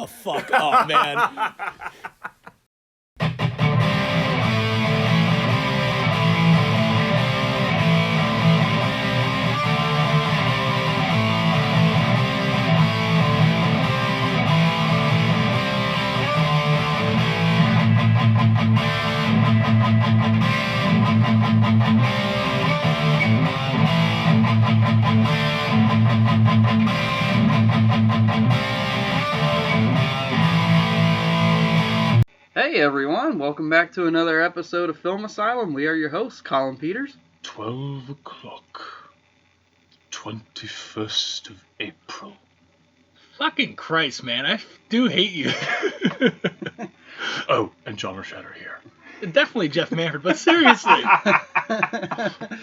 the fuck up, man. Hey everyone, welcome back to another episode of Film Asylum. We are your hosts, Colin Peters. 12 o'clock, 21st of April. Fucking Christ, man, I do hate you. Oh, and John Carpenter here. Definitely Jeff Manford, but seriously.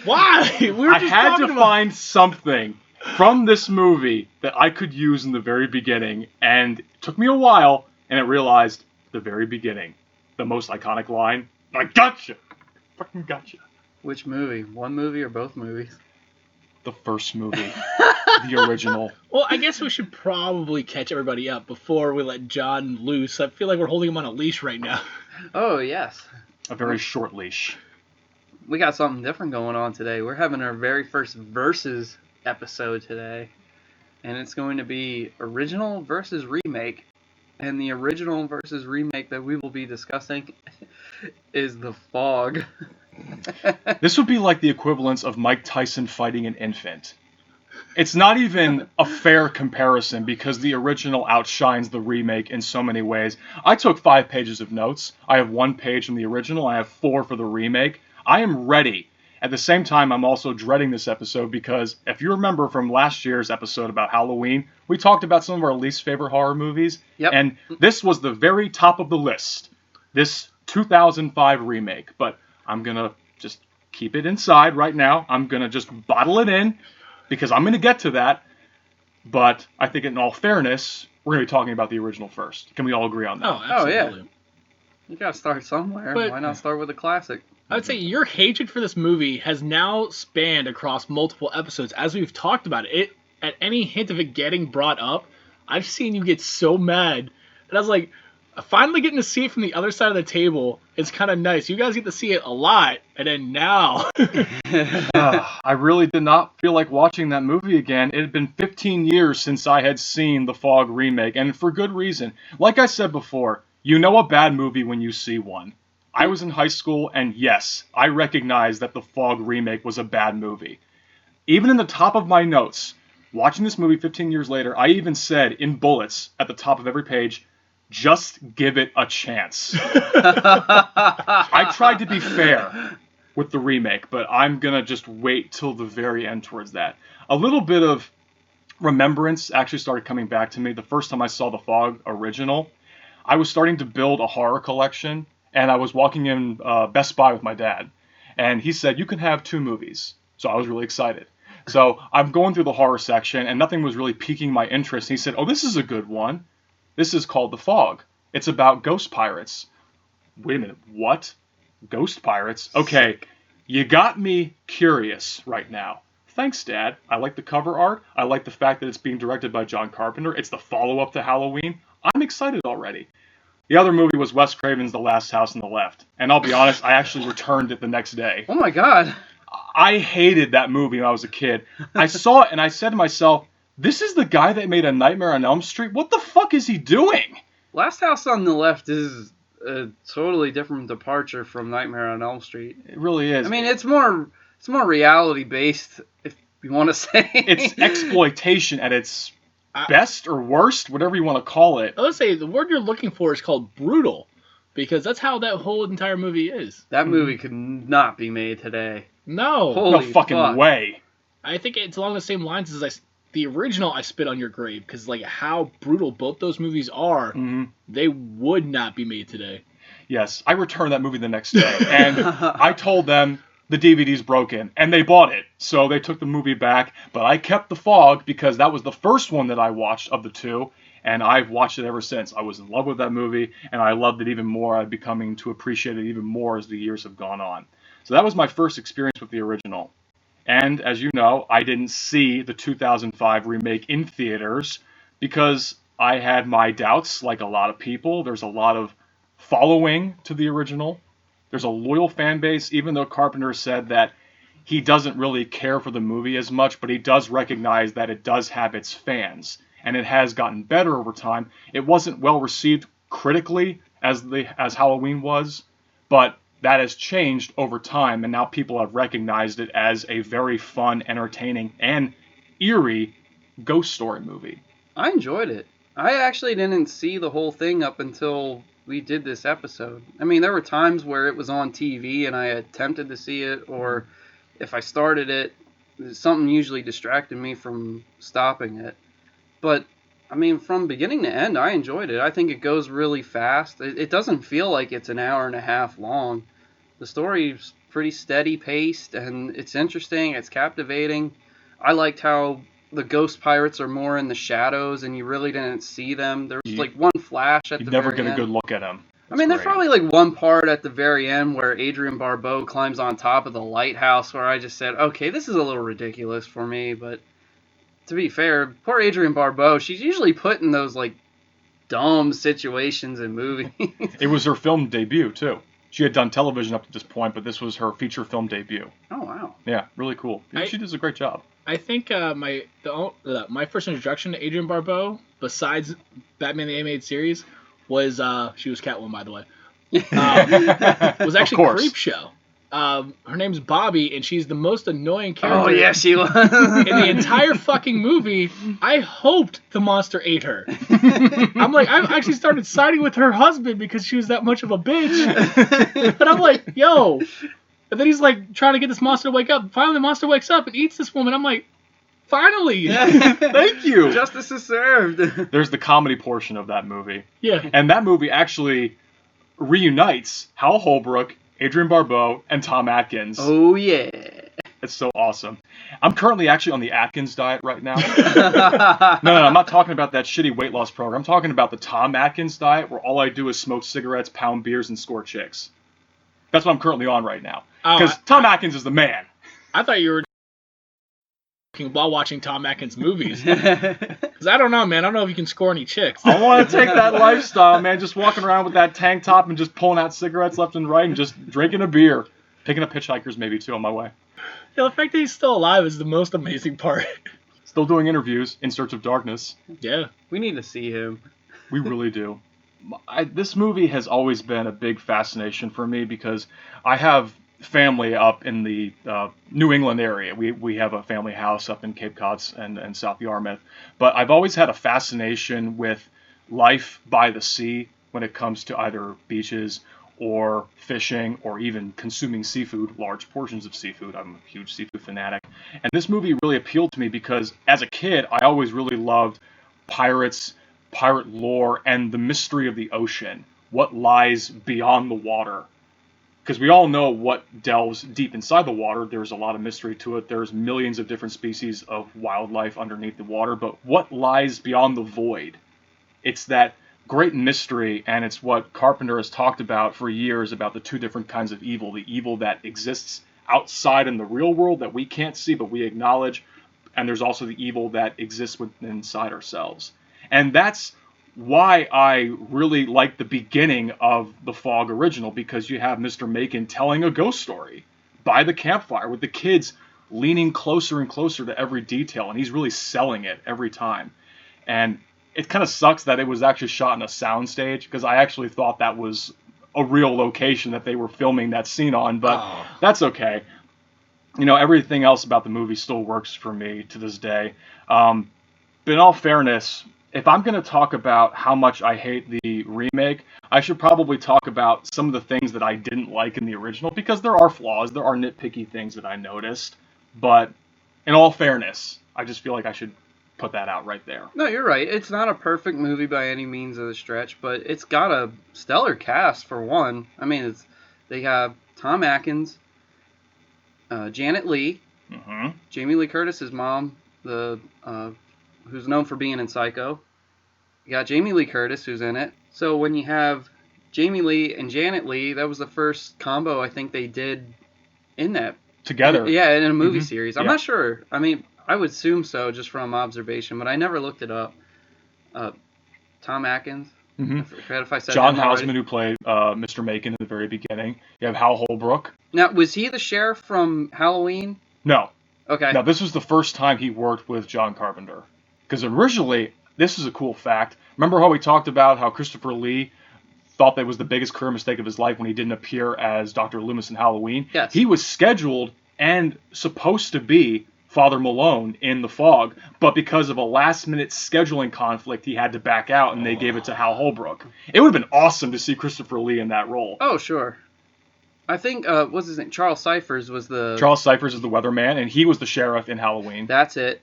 Why? We were I just had talking to about... find something from this movie that I could use in the very beginning, and it took me a while, and I realized the very beginning, the most iconic line, I gotcha! Fucking gotcha. Which movie? One movie or both movies? The first movie. The original. Well, I guess we should probably catch everybody up before we let John loose. I feel like we're holding him on a leash right now. Oh, yes. A very short leash. We got something different going on today. We're having our very first Versus episode today. And it's going to be original versus remake. And the original versus remake that we will be discussing is The Fog. This would be like the equivalence of Mike Tyson fighting an infant. It's not even a fair comparison because the original outshines the remake in so many ways. I took 5 pages of notes. I have 1 page from the original. I have 4 for the remake. I am ready. At the same time, I'm also dreading this episode because if you remember from last year's episode about Halloween, we talked about some of our least favorite horror movies. Yep. And this was the very top of the list. This 2005 remake. But I'm going to just keep it inside right now. I'm going to just bottle it in because I'm going to get to that. But I think in all fairness, we're going to be talking about the original first. Can we all agree on that? Oh, absolutely. Oh, yeah. You gotta start somewhere. But- Why not start with a classic? I would say your hatred for this movie has now spanned across multiple episodes. As we've talked about it, at any hint of it getting brought up, I've seen you get so mad. And I was like, finally getting to see it from the other side of the table is kind of nice. You guys get to see it a lot, and then now... I really did not feel like watching that movie again. It had been 15 years since I had seen the Fog remake, and for good reason. Like I said before, you know a bad movie when you see one. I was in high school, and yes, I recognized that the Fog remake was a bad movie. Even in the top of my notes, watching this movie 15 years later, I even said in bullets at the top of every page, just give it a chance. I tried to be fair with the remake, but I'm going to just wait till the very end towards that. A little bit of remembrance actually started coming back to me the first time I saw the Fog original. I was starting to build a horror collection, and I was walking in Best Buy with my dad, and he said, you can have 2 movies. So I was really excited. So I'm going through the horror section, and nothing was really piquing my interest. And he said, oh, this is a good one. This is called The Fog. It's about ghost pirates. Wait a minute, what? Ghost pirates? Okay, you got me curious right now. Thanks, Dad. I like the cover art. I like the fact that it's being directed by John Carpenter. It's the follow-up to Halloween. I'm excited already. The other movie was Wes Craven's The Last House on the Left. And I'll be honest, I actually returned it the next day. Oh my god. I hated that movie when I was a kid. I saw it and I said to myself, this is the guy that made A Nightmare on Elm Street? What the fuck is he doing? Last House on the Left is a totally different departure from Nightmare on Elm Street. It really is. I mean, it's more reality based, if you want to say. It's exploitation at its best or worst, whatever you want to call it. I would say the word you're looking for is called brutal, because that's how that whole entire movie is. That movie could not be made today. No. Holy No fucking fuck. way. I think it's along the same lines as the original I Spit on Your Grave, because like how brutal both those movies are, they would not be made today. Yes, I returned that movie the next day, and I told them the DVD's broken, and they bought it. So they took the movie back, but I kept The Fog because that was the first one that I watched of the 2, and I've watched it ever since. I was in love with that movie, and I loved it even more. I'm becoming to appreciate it even more as the years have gone on. So that was my first experience with the original. And as you know, I didn't see the 2005 remake in theaters because I had my doubts, like a lot of people. There's a lot of following to the original. There's a loyal fan base, even though Carpenter said that he doesn't really care for the movie as much, but he does recognize that it does have its fans, and it has gotten better over time. It wasn't well received critically as Halloween was, but that has changed over time, and now people have recognized it as a very fun, entertaining, and eerie ghost story movie. I enjoyed it. I actually didn't see the whole thing up until we did this episode. I mean, there were times where it was on TV and I attempted to see it, or if I started it, something usually distracted me from stopping it. But, I mean, from beginning to end, I enjoyed it. I think it goes really fast. It doesn't feel like it's an hour and a half long. The story's pretty steady paced, and it's interesting, it's captivating. I liked how the ghost pirates are more in the shadows, and you really didn't see them. There was like one flash at the very end. You never get a good look at them. I mean, there's probably like one part at the very end where Adrienne Barbeau climbs on top of the lighthouse where I just said, okay, this is a little ridiculous for me, but to be fair, poor Adrienne Barbeau, she's usually put in those like dumb situations in movies. It was her film debut, too. She had done television up to this point, but this was her feature film debut. Oh, wow. Yeah, really cool. She does a great job. I think my first introduction to Adrienne Barbeau, besides Batman the Animated Series, was she was Catwoman, by the way. Was actually Creepshow. Her name's Bobby, and she's the most annoying character. Oh yeah, she was. In the entire fucking movie. I hoped the monster ate her. I'm like, I actually started siding with her husband because she was that much of a bitch. But I'm like, yo. And then he's like trying to get this monster to wake up. Finally, the monster wakes up and eats this woman. I'm like, finally. Thank you. Justice is served. There's the comedy portion of that movie. Yeah. And that movie actually reunites Hal Holbrook, Adrienne Barbeau, and Tom Atkins. Oh, yeah. It's so awesome. I'm currently actually on the Atkins diet right now. No, I'm not talking about that shitty weight loss program. I'm talking about the Tom Atkins diet where all I do is smoke cigarettes, pound beers, and score chicks. That's what I'm currently on right now. Because Tom Atkins is the man. I thought you were while watching Tom Atkins movies. Because I don't know, man. I don't know if you can score any chicks. I want to take that lifestyle, man. Just walking around with that tank top and just pulling out cigarettes left and right and just drinking a beer. Picking up hitchhikers maybe, too, on my way. Yeah, the fact that he's still alive is the most amazing part. Still doing interviews in Search of Darkness. Yeah. We need to see him. We really do. This movie has always been a big fascination for me because I have family up in the New England area. We have a family house up in Cape Cod and South Yarmouth. But I've always had a fascination with life by the sea when it comes to either beaches or fishing or even consuming seafood, large portions of seafood. I'm a huge seafood fanatic. And this movie really appealed to me because as a kid, I always really loved pirates, pirate lore, and the mystery of the ocean, what lies beyond the water. Because we all know what delves deep inside the water. There's a lot of mystery to it. There's millions of different species of wildlife underneath the water, but what lies beyond the void? It's that great mystery, and it's what Carpenter has talked about for years about the two different kinds of evil. The evil that exists outside in the real world that we can't see but we acknowledge, and there's also the evil that exists within inside ourselves. And that's why I really like the beginning of the Fog original, because you have Mr. Macon telling a ghost story by the campfire with the kids leaning closer and closer to every detail, and he's really selling it every time. And it kind of sucks that it was actually shot in a soundstage, because I actually thought that was a real location that they were filming that scene on, but that's okay. You know, everything else about the movie still works for me to this day. But in all fairness, if I'm going to talk about how much I hate the remake, I should probably talk about some of the things that I didn't like in the original, because there are flaws, there are nitpicky things that I noticed. But in all fairness, I just feel like I should put that out right there. No, you're right. It's not a perfect movie by any means of the stretch, but it's got a stellar cast for one. I mean, they have Tom Atkins, Janet Leigh, Jamie Lee Curtis's mom, who's known for being in Psycho. You got Jamie Lee Curtis, who's in it. So when you have Jamie Lee and Janet Leigh, that was the first combo I think they did in that. Together. Yeah, in a movie series. I'm not sure. I mean, I would assume so just from observation, but I never looked it up. Tom Atkins. Mm-hmm. I forget if I said John him already. Houseman, who played Mr. Macon in the very beginning. You have Hal Holbrook. Now, was he the sheriff from Halloween? No. Okay. Now, this was the first time he worked with John Carpenter. Because originally, this is a cool fact. Remember how we talked about how Christopher Lee thought that was the biggest career mistake of his life when he didn't appear as Dr. Loomis in Halloween? Yes. He was scheduled and supposed to be Father Malone in The Fog, but because of a last-minute scheduling conflict, he had to back out, and they gave it to Hal Holbrook. It would have been awesome to see Christopher Lee in that role. Oh, sure. I think, what's his name? Charles Cyphers was the... Charles Cyphers is the weatherman, and he was the sheriff in Halloween. That's it.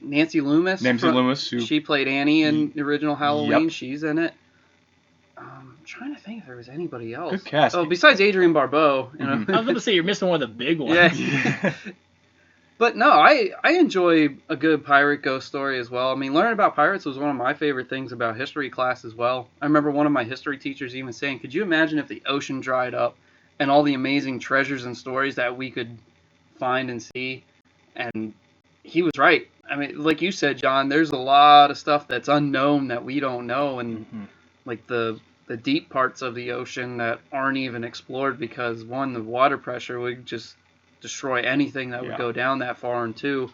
Nancy Loomis. Loomis. She played Annie in the original Halloween. Yep. She's in it. I'm trying to think if there was anybody else. Good cast. Oh, besides Adrienne Barbeau. You know? I was going to say, you're missing one of the big ones. Yeah. But no, I enjoy a good pirate ghost story as well. I mean, learning about pirates was one of my favorite things about history class as well. I remember one of my history teachers even saying, could you imagine if the ocean dried up and all the amazing treasures and stories that we could find and see? And he was right. I mean, like you said, John, there's a lot of stuff that's unknown that we don't know. And like the deep parts of the ocean that aren't even explored because, one, the water pressure would just destroy anything that would go down that far, and two,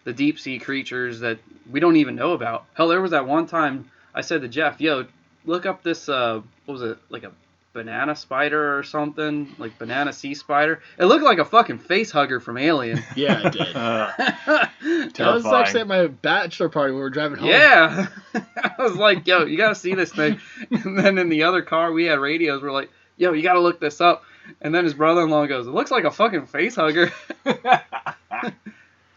the deep sea creatures that we don't even know about. Hell, there was that one time I said to Jeff, yo, look up this, what was it, like a banana spider or something, like banana sea spider. It looked like a fucking face hugger from Alien. Yeah, it did. That was actually at my bachelor party when we were driving home. Yeah. I was like, yo, you gotta see this thing. And then in the other car, we had radios. We're like, yo, you gotta look this up. And then his brother-in-law goes, it looks like a fucking face hugger.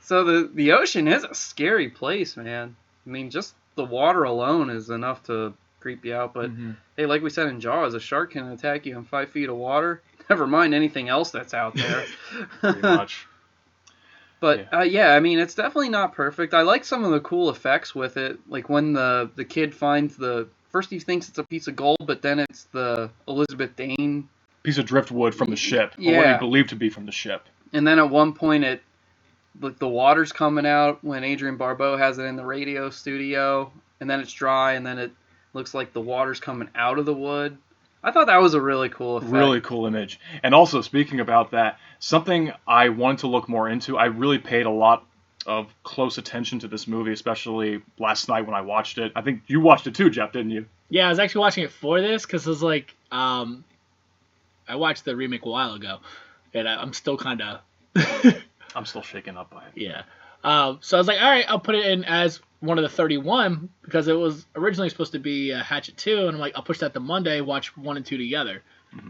So the ocean is a scary place, man. I mean, just the water alone is enough to creep you out. But, hey, like we said in Jaws, a shark can attack you in 5 feet of water. Never mind anything else that's out there. Pretty much. But, yeah, I mean, it's definitely not perfect. I like some of the cool effects with it. Like when the kid finds first he thinks it's a piece of gold, but then it's the Elizabeth Dane piece of driftwood from the ship, or yeah. what he believed to be from the ship. And then at one point, the water's coming out when Adrienne Barbeau has it in the radio studio, and then it's dry, and then it looks like the water's coming out of the wood. I thought that was a really cool effect. Really cool image. And also, speaking about that, something I wanted to look more into, I really paid a lot of close attention to this movie, especially last night when I watched it. I think you watched it too, Jeff, didn't you? Yeah, I was actually watching it for this, because it was like, I watched the remake a while ago, and I'm still kind of... I'm still shaken up by it. Yeah. So I was like, all right, I'll put it in as one of the 31, because it was originally supposed to be Hatchet 2, and I'm like, I'll push that to Monday, watch 1 and 2 together,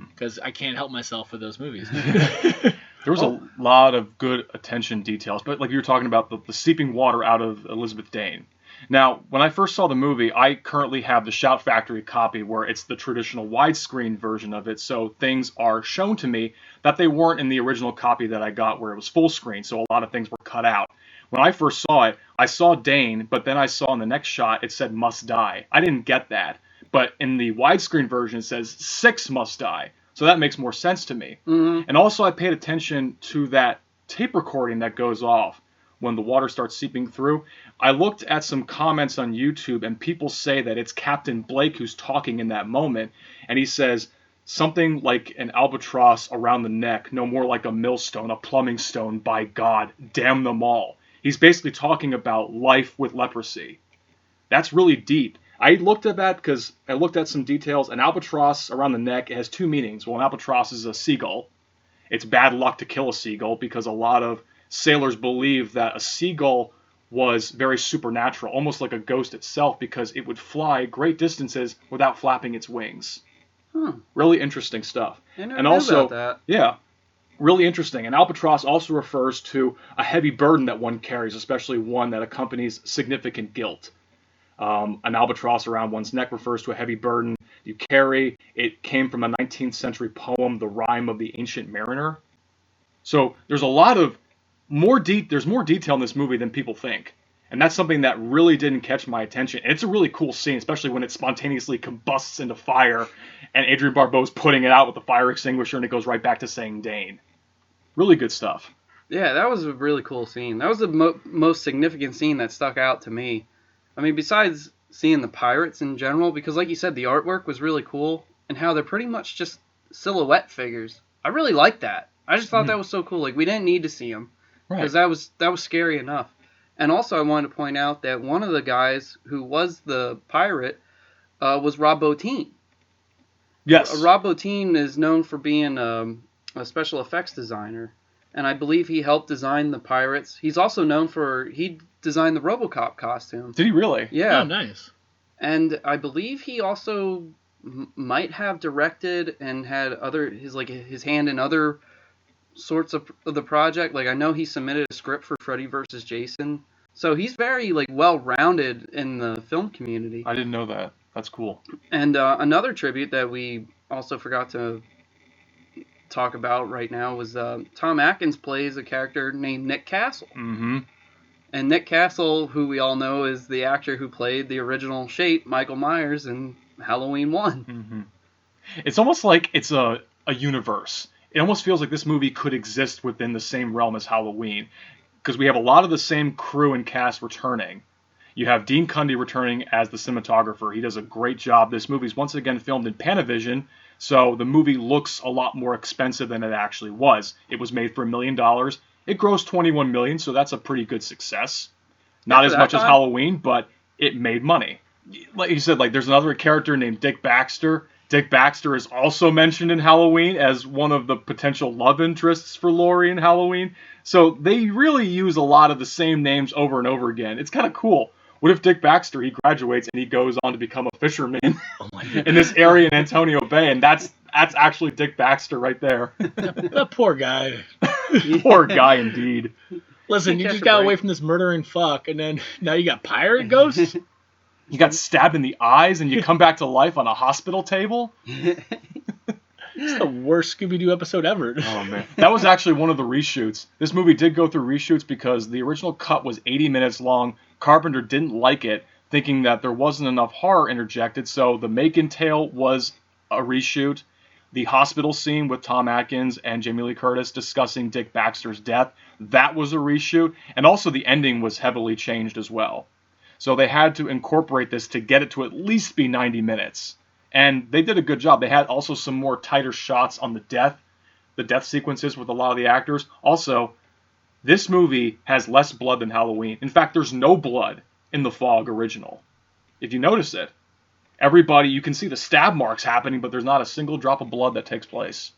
because I can't help myself with those movies. There was a lot of good attention details, but like you were talking about the seeping water out of Elizabeth Dane. Now, when I first saw the movie, I currently have the Shout Factory copy where it's the traditional widescreen version of it, so things are shown to me that they weren't in the original copy that I got where it was full screen, so a lot of things were cut out. When I first saw it, I saw Dane, but then I saw in the next shot it said must die. I didn't get that, but in the widescreen version it says 6 must die, so that makes more sense to me. And also I paid attention to that tape recording that goes off when the water starts seeping through. I looked at some comments on YouTube, and people say that it's Captain Blake who's talking in that moment, and he says something like an albatross around the neck, no more like a millstone, a plumbing stone, by God, damn them all. He's basically talking about life with leprosy. That's really deep. I looked at that because I looked at some details. An albatross around the neck, it has 2 meanings. Well, an albatross is a seagull. It's bad luck to kill a seagull because a lot of sailors believe that a seagull was very supernatural, almost like a ghost itself, because it would fly great distances without flapping its wings. Really interesting stuff. I never knew about that. Yeah, really interesting. An albatross also refers to a heavy burden that one carries, especially one that accompanies significant guilt. An albatross around one's neck refers to a heavy burden you carry. It came from a 19th century poem, The Rime of the Ancient Mariner. So there's a lot of there's more detail in this movie than people think. And that's something that really didn't catch my attention. And it's a really cool scene, especially when it spontaneously combusts into fire and Adrienne Barbeau's putting it out with the fire extinguisher, and it goes right back to saying Dane. Really good stuff. Yeah, that was a really cool scene. That was the most significant scene that stuck out to me. I mean, besides seeing the pirates in general, because like you said, the artwork was really cool, and how they're pretty much just silhouette figures. I really like that. I just thought that was so cool. Like, we didn't need to see them, because that was scary enough. And also, I wanted to point out that one of the guys who was the pirate was Rob Bottin. Yes. Rob Bottin is known for being a special effects designer, and I believe he helped design the pirates. He's also known for, he designed the RoboCop costume. Did he really? Yeah. Oh, nice. And I believe he also might have directed and had his hand in other sorts of the project. Like, I know he submitted a script for Freddy vs. Jason. So he's very well-rounded in the film community. I didn't know that. That's cool. And another tribute that we also forgot to talk about right now was Tom Atkins plays a character named Nick Castle. Mm-hmm. And Nick Castle, who we all know is the actor who played the original Shape, Michael Myers, in Halloween 1. Mm-hmm. It's almost like it's a universe. It almost feels like this movie could exist within the same realm as Halloween, because we have a lot of the same crew and cast returning. You have Dean Cundey returning as the cinematographer. He does a great job. This movie's once again filmed in Panavision, so the movie looks a lot more expensive than it actually was. It was made for $1 million. It grossed $21 million, so that's a pretty good success. Not as much as Halloween, but it made money. Like you said, there's another character named Dick Baxter. Dick Baxter is also mentioned in Halloween as one of the potential love interests for Laurie in Halloween. So they really use a lot of the same names over and over again. It's kind of cool. What if Dick Baxter, he graduates and he goes on to become a fisherman in this area in Antonio Bay, and that's actually Dick Baxter right there. That poor guy. Poor guy indeed. Listen, you just got away from this murdering fuck, and then now you got pirate ghosts? You got stabbed in the eyes, and you come back to life on a hospital table? It's the worst Scooby-Doo episode ever. Oh, man. That was actually one of the reshoots. This movie did go through reshoots because the original cut was 80 minutes long. Carpenter didn't like it, thinking that there wasn't enough horror interjected, so the Macon tale was a reshoot. The hospital scene with Tom Atkins and Jamie Lee Curtis discussing Dick Baxter's death, that was a reshoot. And also the ending was heavily changed as well. So they had to incorporate this to get it to at least be 90 minutes. And they did a good job. They had also some more tighter shots on the death sequences with a lot of the actors. Also, this movie has less blood than Halloween. In fact, there's no blood in the Fog original. If you notice it, everybody, you can see the stab marks happening, but there's not a single drop of blood that takes place.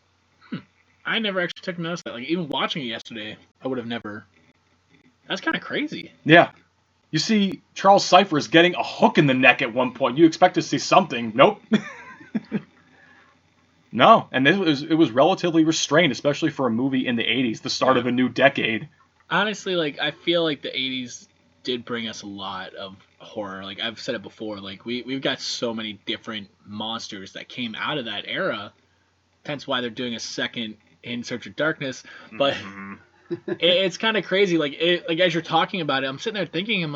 I never actually took notice of that. Even watching it yesterday, I would have never. That's kind of crazy. Yeah. You see Charles Cyphers getting a hook in the neck at one point. You expect to see something. Nope. No, and it was relatively restrained, especially for a movie in the 80s, the start of a new decade. Honestly, I feel like the 80s did bring us a lot of horror. I've said it before, we've got so many different monsters that came out of that era. Hence why they're doing a second In Search of Darkness. But it's kind of crazy. As you're talking about it, I'm sitting there thinking,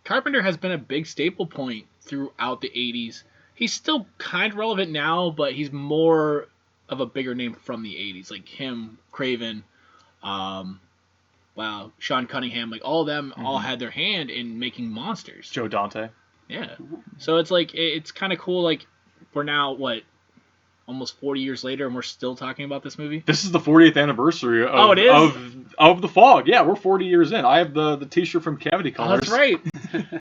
Carpenter has been a big staple point throughout the 80s. He's still kind of relevant now, but he's more of a bigger name from the 80s. Like him, Craven, Sean Cunningham, all of them all had their hand in making monsters. Joe Dante. Yeah. So it's kind of cool. We're now, almost 40 years later, and we're still talking about this movie? This is the 40th anniversary of, it is? of The Fog. Yeah, we're 40 years in. I have the t-shirt from Cavity Colors. That's right.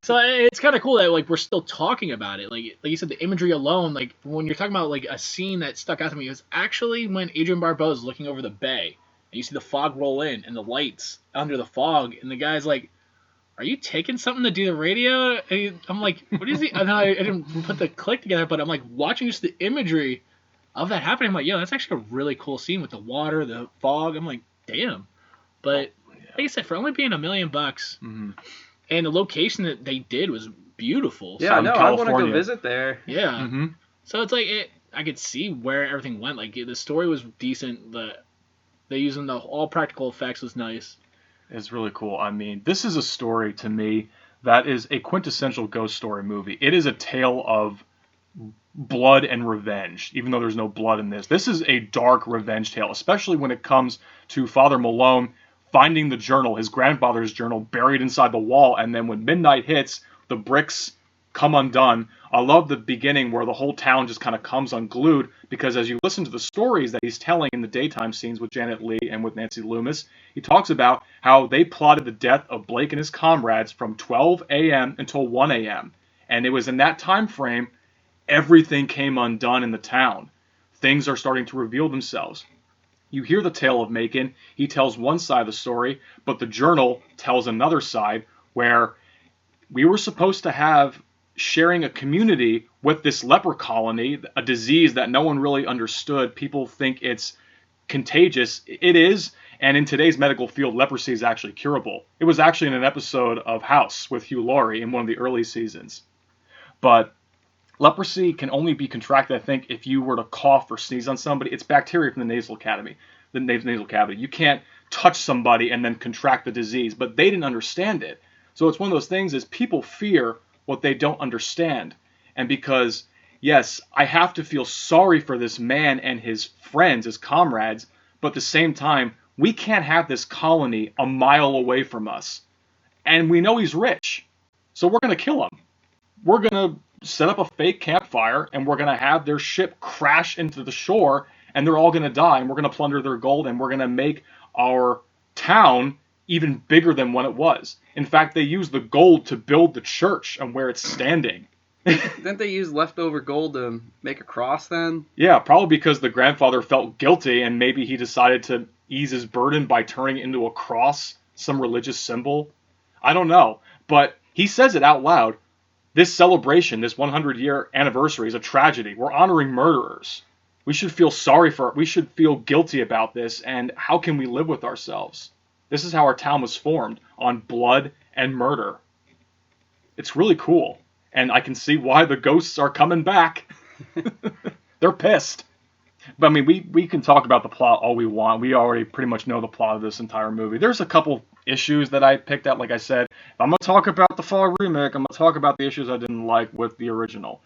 So it's kind of cool that we're still talking about it. Like you said, the imagery alone, when you're talking about a scene that stuck out to me, it was actually when Adrian Barbeau is looking over the bay, and you see the fog roll in, and the lights under the fog, and the guy's like, "Are you taking something to do the radio?" And I'm like, "What is he?" And I didn't put the click together, but I'm watching just the imagery of that happening. I'm like, yo, that's actually a really cool scene with the water, the fog. I'm like, damn. But like I said, for only being $1 million, and the location that they did was beautiful. Yeah, no, I want to go visit there. Yeah. Mm-hmm. So it's I could see where everything went. The story was decent. They using all practical effects was nice. It's really cool. I mean, this is a story to me that is a quintessential ghost story movie. It is a tale of blood and revenge, even though there's no blood in this. This is a dark revenge tale, especially when it comes to Father Malone finding the journal, his grandfather's journal, buried inside the wall, and then when midnight hits, the bricks come undone. I love the beginning where the whole town just kind of comes unglued, because as you listen to the stories that he's telling in the daytime scenes with Janet Leigh and with Nancy Loomis, he talks about how they plotted the death of Blake and his comrades from 12 a.m. until 1 a.m. And it was in that time frame everything came undone in the town. Things are starting to reveal themselves. You hear the tale of Macon. He tells one side of the story, but the journal tells another side, where we were supposed to have sharing a community with this leper colony, a disease that no one really understood. People think it's contagious. It is, and in today's medical field, leprosy is actually curable. It was actually in an episode of House with Hugh Laurie in one of the early seasons. But leprosy can only be contracted, I think, if you were to cough or sneeze on somebody. It's bacteria from the nasal cavity. You can't touch somebody and then contract the disease, but they didn't understand it. So it's one of those things is people fear what they don't understand. And because, yes, I have to feel sorry for this man and his friends, his comrades, but at the same time, we can't have this colony a mile away from us. And we know he's rich, so we're going to kill him. We're going to set up a fake campfire, and we're going to have their ship crash into the shore, and they're all going to die, and we're going to plunder their gold, and we're going to make our town even bigger than what it was. In fact, they used the gold to build the church and where it's standing. Didn't they use leftover gold to make a cross then? Yeah, probably because the grandfather felt guilty and maybe he decided to ease his burden by turning it into a cross, some religious symbol. I don't know, but he says it out loud. This celebration, this 100-year anniversary is a tragedy. We're honoring murderers. We should feel sorry for it. We should feel guilty about this, and how can we live with ourselves? This is how our town was formed, on blood and murder. It's really cool. And I can see why the ghosts are coming back. They're pissed. But I mean, we can talk about the plot all we want. We already pretty much know the plot of this entire movie. There's a couple issues that I picked out. Like I said, if I'm going to talk about the Fog Remake, I'm going to talk about the issues I didn't like with the original.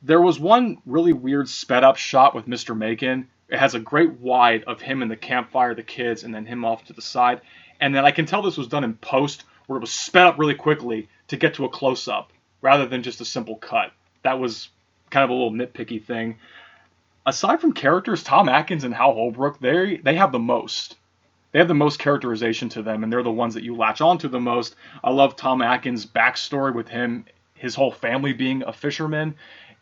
There was one really weird sped up shot with Mr. Macon. It has a great wide of him and the campfire, the kids, and then him off to the side. And then I can tell this was done in post, where it was sped up really quickly to get to a close-up, rather than just a simple cut. That was kind of a little nitpicky thing. Aside from characters, Tom Atkins and Hal Holbrook, they have the most. They have the most characterization to them, and they're the ones that you latch onto the most. I love Tom Atkins' backstory with him, his whole family being a fisherman,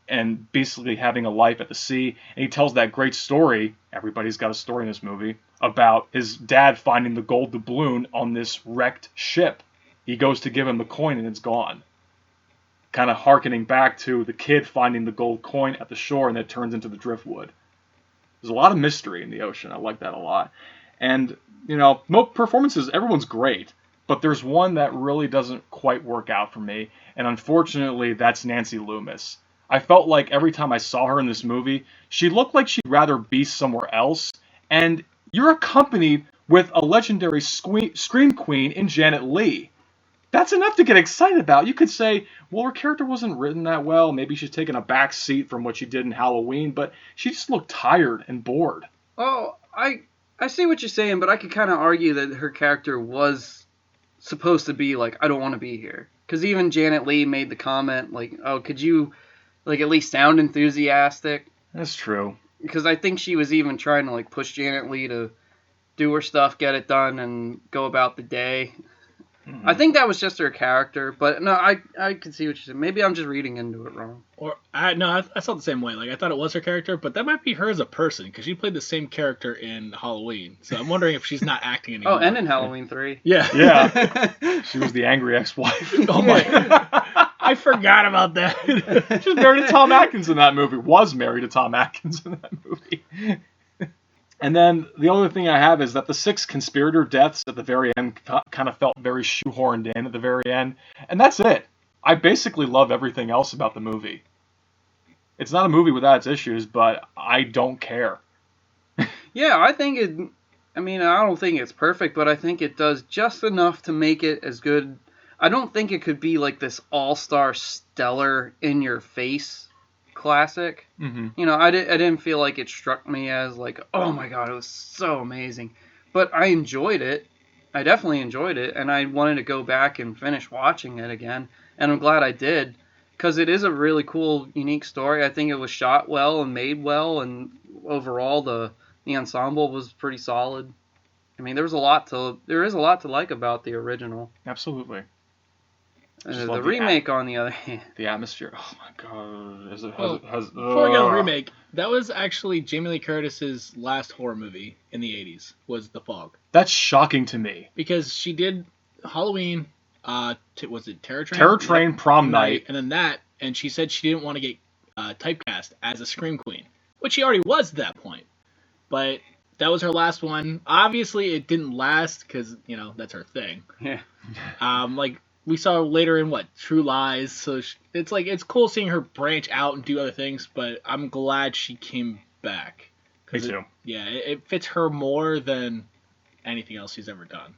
and basically having a life at the sea. And he tells that great story, everybody's got a story in this movie, about his dad finding the gold doubloon on this wrecked ship. He goes to give him the coin and it's gone. Kind of hearkening back to the kid finding the gold coin at the shore and it turns into the driftwood. There's a lot of mystery in the ocean. I like that a lot. And, you know, most performances, everyone's great. But there's one that really doesn't quite work out for me. And unfortunately, that's Nancy Loomis. I felt like every time I saw her in this movie, she looked like she'd rather be somewhere else. And you're accompanied with a legendary scream queen in Janet Leigh. That's enough to get excited about. You could say, well, her character wasn't written that well. Maybe she's taken a back seat from what she did in Halloween. But she just looked tired and bored. Oh, I see what you're saying, but I could kind of argue that her character was supposed to be like, I don't want to be here. Because even Janet Leigh made the comment, like, oh, could you like at least sound enthusiastic? That's true. Because I think she was even trying to like push Janet Leigh to do her stuff, get it done, and go about the day. Mm-hmm. I think that was just her character, but no, I can see what you're saying. Maybe I'm just reading into it wrong. I saw it the same way. Like, I thought it was her character, but that might be her as a person, because she played the same character in Halloween. So I'm wondering if she's not acting anymore. Oh, and in Halloween 3. Yeah. Yeah. She was the angry ex-wife. Oh my. I forgot about that. She was married to Tom Atkins in that movie. Was married to Tom Atkins in that movie. And then the other thing I have is that the 6 conspirator deaths at the very end kind of felt very shoehorned in at the very end. And that's it. I basically love everything else about the movie. It's not a movie without its issues, but I don't care. Yeah, I think it... I mean, I don't think it's perfect, but I think it does just enough to make it as good. I don't think it could be like this all-star stellar in-your-face classic. Mm-hmm. You know, I didn't feel like it struck me as like, oh my god, it was so amazing. But I enjoyed it. I definitely enjoyed it, and I wanted to go back and finish watching it again, and I'm glad I did. because it is a really cool, unique story. I think it was shot well and made well, and overall the ensemble was pretty solid. I mean, there is a lot to like about the original. Absolutely. The remake, on the other hand, the atmosphere. Oh my god! Before we get on the remake, that was actually Jamie Lee Curtis's last horror movie in the '80s. Was The Fog? That's shocking to me. Because she did Halloween. Was it Terror Train? Terror Train, Prom Night, and then that, and she said she didn't want to get typecast as a scream queen, which she already was at that point. But that was her last one. Obviously, it didn't last because that's her thing. Yeah. Like we saw later in True Lies. So it's cool seeing her branch out and do other things. But I'm glad she came back. Me too. It fits her more than anything else she's ever done.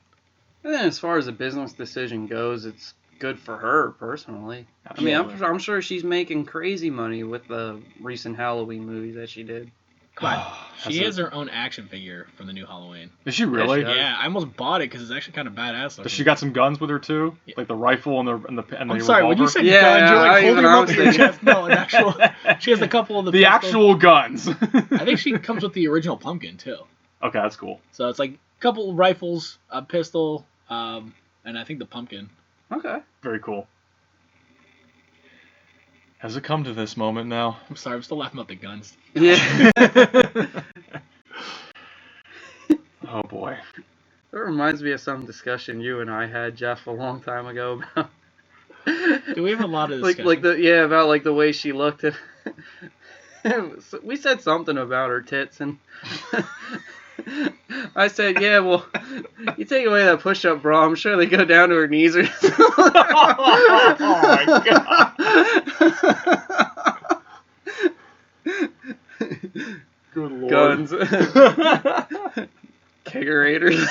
And then as far as a business decision goes, it's good for her personally. Absolutely. I mean, I'm sure she's making crazy money with the recent Halloween movies that she did. Come on. She has her own action figure from the new Halloween. Is she really? Yeah, I almost bought it because it's actually kind of badass looking. Does she got some guns with her too? Yeah. Like the rifle and the I'm sorry, revolver? when you said guns, you're like holding them up to your chest. No, an actual. She has a couple of the actual guns. I think she comes with the original pumpkin too. Okay, that's cool. So it's like a couple of rifles, a pistol, and I think the pumpkin. Okay. Very cool. Has it come to this moment now? I'm sorry, I'm still laughing about the guns. Yeah. Oh boy. That reminds me of some discussion you and I had, Jeff, a long time ago about. Do we have a lot of discussion? About the way she looked at. We said something about her tits, and I said, "Yeah, well, you take away that push-up bra, I'm sure they go down to her knees or." Oh my god. Good lord. Guns. Kegerators.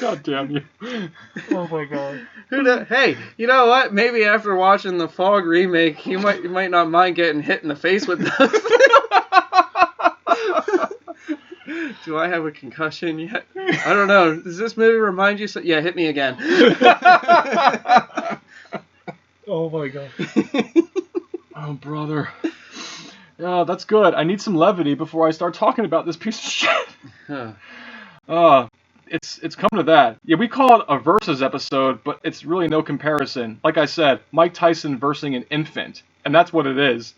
God damn you. Oh my god. Hey, you know what? Maybe after watching the Fog remake, you might not mind getting hit in the face with those. Do I have a concussion yet? I don't know. Does this movie remind you? Yeah, hit me again. Oh my god. Oh, brother. Yeah, that's good. I need some levity before I start talking about this piece of shit. It's come to that. Yeah, we call it a versus episode, but it's really no comparison. Like I said, Mike Tyson versing an infant, and that's what it is.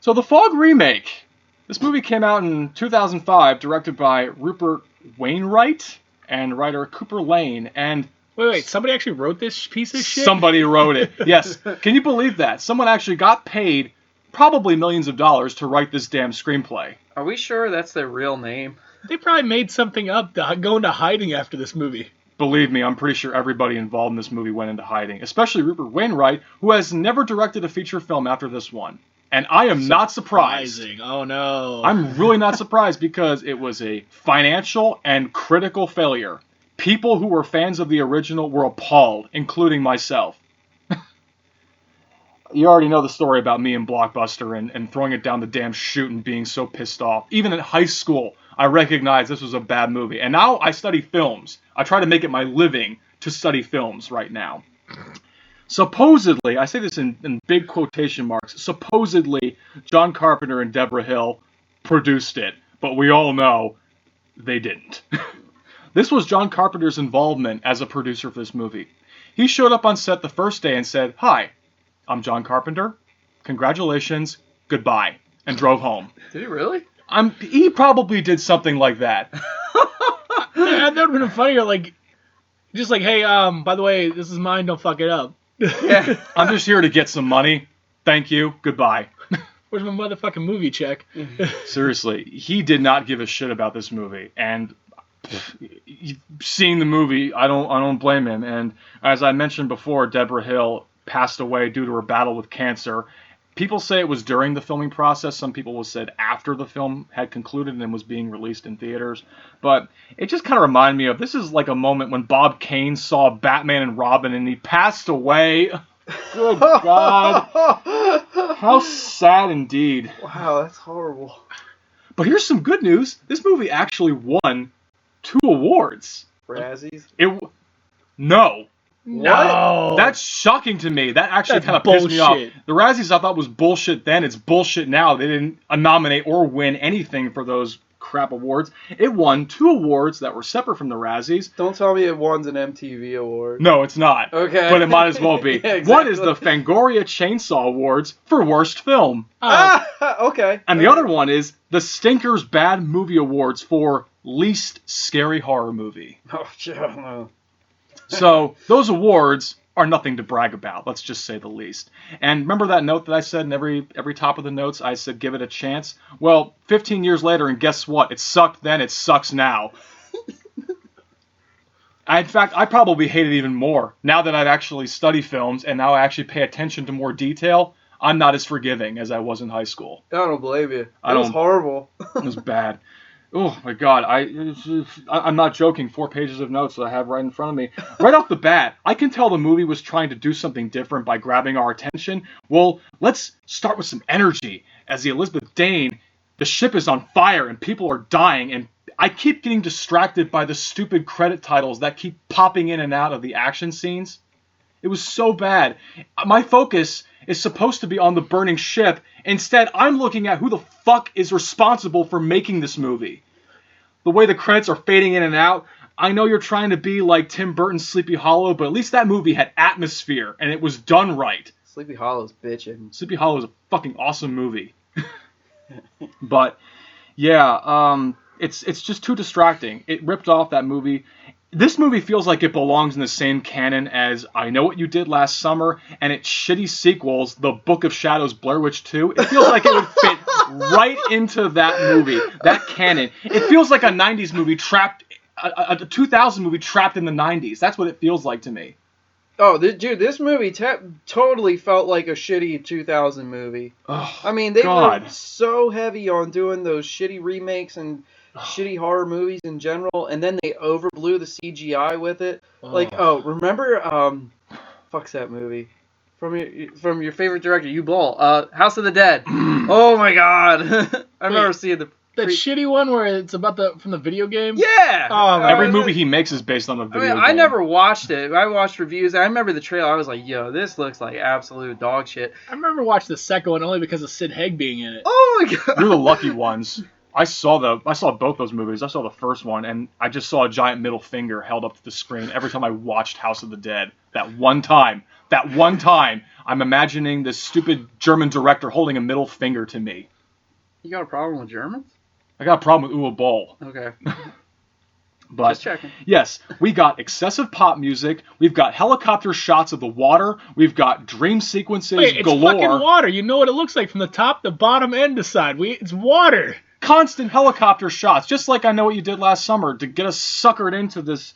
So the Fog remake. This movie came out in 2005, directed by Rupert Wainwright and writer Cooper Lane, and Wait, somebody actually wrote this piece of shit? Somebody wrote it. Yes. Can you believe that? Someone actually got paid probably millions of dollars to write this damn screenplay. Are we sure that's their real name? They probably made something up to go into hiding after this movie. Believe me, I'm pretty sure everybody involved in this movie went into hiding, especially Rupert Wainwright, who has never directed a feature film after this one. And I am not surprised. Oh no. I'm really not surprised because it was a financial and critical failure. People who were fans of the original were appalled, including myself. You already know the story about me and Blockbuster and throwing it down the damn chute and being so pissed off. Even in high school, I recognized this was a bad movie. And now I study films. I try to make it my living to study films right now. Supposedly, I say this in big quotation marks, supposedly John Carpenter and Deborah Hill produced it. But we all know they didn't. This was John Carpenter's involvement as a producer for this movie. He showed up on set the first day and said, "Hi, I'm John Carpenter. Congratulations. Goodbye." And drove home. Did he really? He probably did something like that. Yeah, that would have been funnier, just like, hey, by the way, this is mine, don't fuck it up. Yeah. I'm just here to get some money. Thank you. Goodbye. Where's my motherfucking movie check? Seriously, he did not give a shit about this movie. And seeing the movie, I don't blame him. And as I mentioned before, Deborah Hill passed away due to her battle with cancer. People say it was during the filming process. Some people will said after the film had concluded and was being released in theaters. But it just kind of reminded me of, this is like a moment when Bob Kane saw Batman and Robin and he passed away. Good God. How sad indeed. Wow, that's horrible. But here's some good news. This movie actually won 2 awards. Razzies? No. No. That's shocking to me. That actually That's kind of pissed me off. bullshit. The Razzies I thought was bullshit then. It's bullshit now. They didn't nominate or win anything for those crap awards. It won 2 awards that were separate from the Razzies. Don't tell me it won an MTV award. No, it's not. Okay. But it might as well be. Yeah, exactly. One is the Fangoria Chainsaw Awards for Worst Film. Okay. And the other one is the Stinkers Bad Movie Awards for Least Scary Horror Movie. Oh, no. So those awards are nothing to brag about, let's just say the least. And remember that note that I said in every top of the notes? I said give it a chance. Well, 15 years later, and guess what? It sucked then, it sucks now. In fact, I probably hate it even more. Now that I've actually studied films and now I actually pay attention to more detail, I'm not as forgiving as I was in high school. I don't blame you. It was horrible. It was bad. Oh my God, I'm not joking. 4 pages of notes that I have right in front of me. Right off the bat, I can tell the movie was trying to do something different by grabbing our attention. Well, let's start with some energy. As the Elizabeth Dane, the ship is on fire and people are dying, and I keep getting distracted by the stupid credit titles that keep popping in and out of the action scenes. It was so bad. My focus is supposed to be on the burning ship. Instead, I'm looking at who the fuck is responsible for making this movie. The way the credits are fading in and out, I know you're trying to be like Tim Burton's Sleepy Hollow, but at least that movie had atmosphere, and it was done right. Sleepy Hollow's bitchin'. Sleepy Hollow is a fucking awesome movie. But, yeah, it's just too distracting. It ripped off that movie. This movie feels like it belongs in the same canon as I Know What You Did Last Summer and its shitty sequels, The Book of Shadows, Blair Witch 2. It feels like it would fit right into that movie, that canon. It feels like a 90s movie trapped, a 2000 movie trapped in the 90s. That's what it feels like to me. Oh, dude, this movie totally felt like a shitty 2000 movie. Oh, I mean, they God. were so heavy on doing those shitty remakes and shitty horror movies in general, and then they overblew the CGI with it. Remember, fuck's that movie? From your favorite director, you Blow, House of the Dead. Oh my God. I remember seeing the shitty one where it's about from the video game? Yeah! Oh, every movie he makes is based on a video game. I never watched it. I watched reviews. I remember the trailer. I was like, yo, this looks like absolute dog shit. I remember watching the second one only because of Sid Haig being in it. Oh my God. You're the lucky ones. I saw both those movies. I saw the first one, and I just saw a giant middle finger held up to the screen every time I watched House of the Dead. That one time, I'm imagining this stupid German director holding a middle finger to me. You got a problem with Germans? I got a problem with Uwe Boll. Okay. But just checking. Yes, we got excessive pop music. We've got helicopter shots of the water. We've got dream sequences Wait, galore. it's fucking water. You know what it looks like from the top, the bottom, and the side. It's water. Constant helicopter shots, just like I Know What You Did Last Summer, to get us suckered into this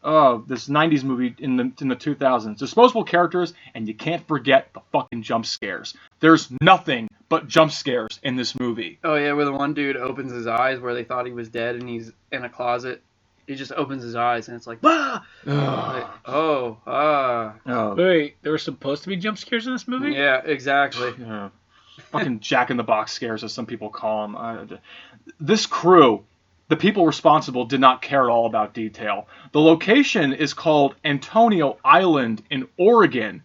90s movie in the 2000s. Disposable characters, and you can't forget the fucking jump scares. There's nothing but jump scares in this movie. Oh yeah, where the one dude opens his eyes where they thought he was dead and he's in a closet. He just opens his eyes and it's like, ah! Wait, there were supposed to be jump scares in this movie? Yeah, exactly. Yeah. Fucking Jack-in-the-Box scares, as some people call them. This crew, the people responsible, did not care at all about detail. The location is called Antonio Island in Oregon,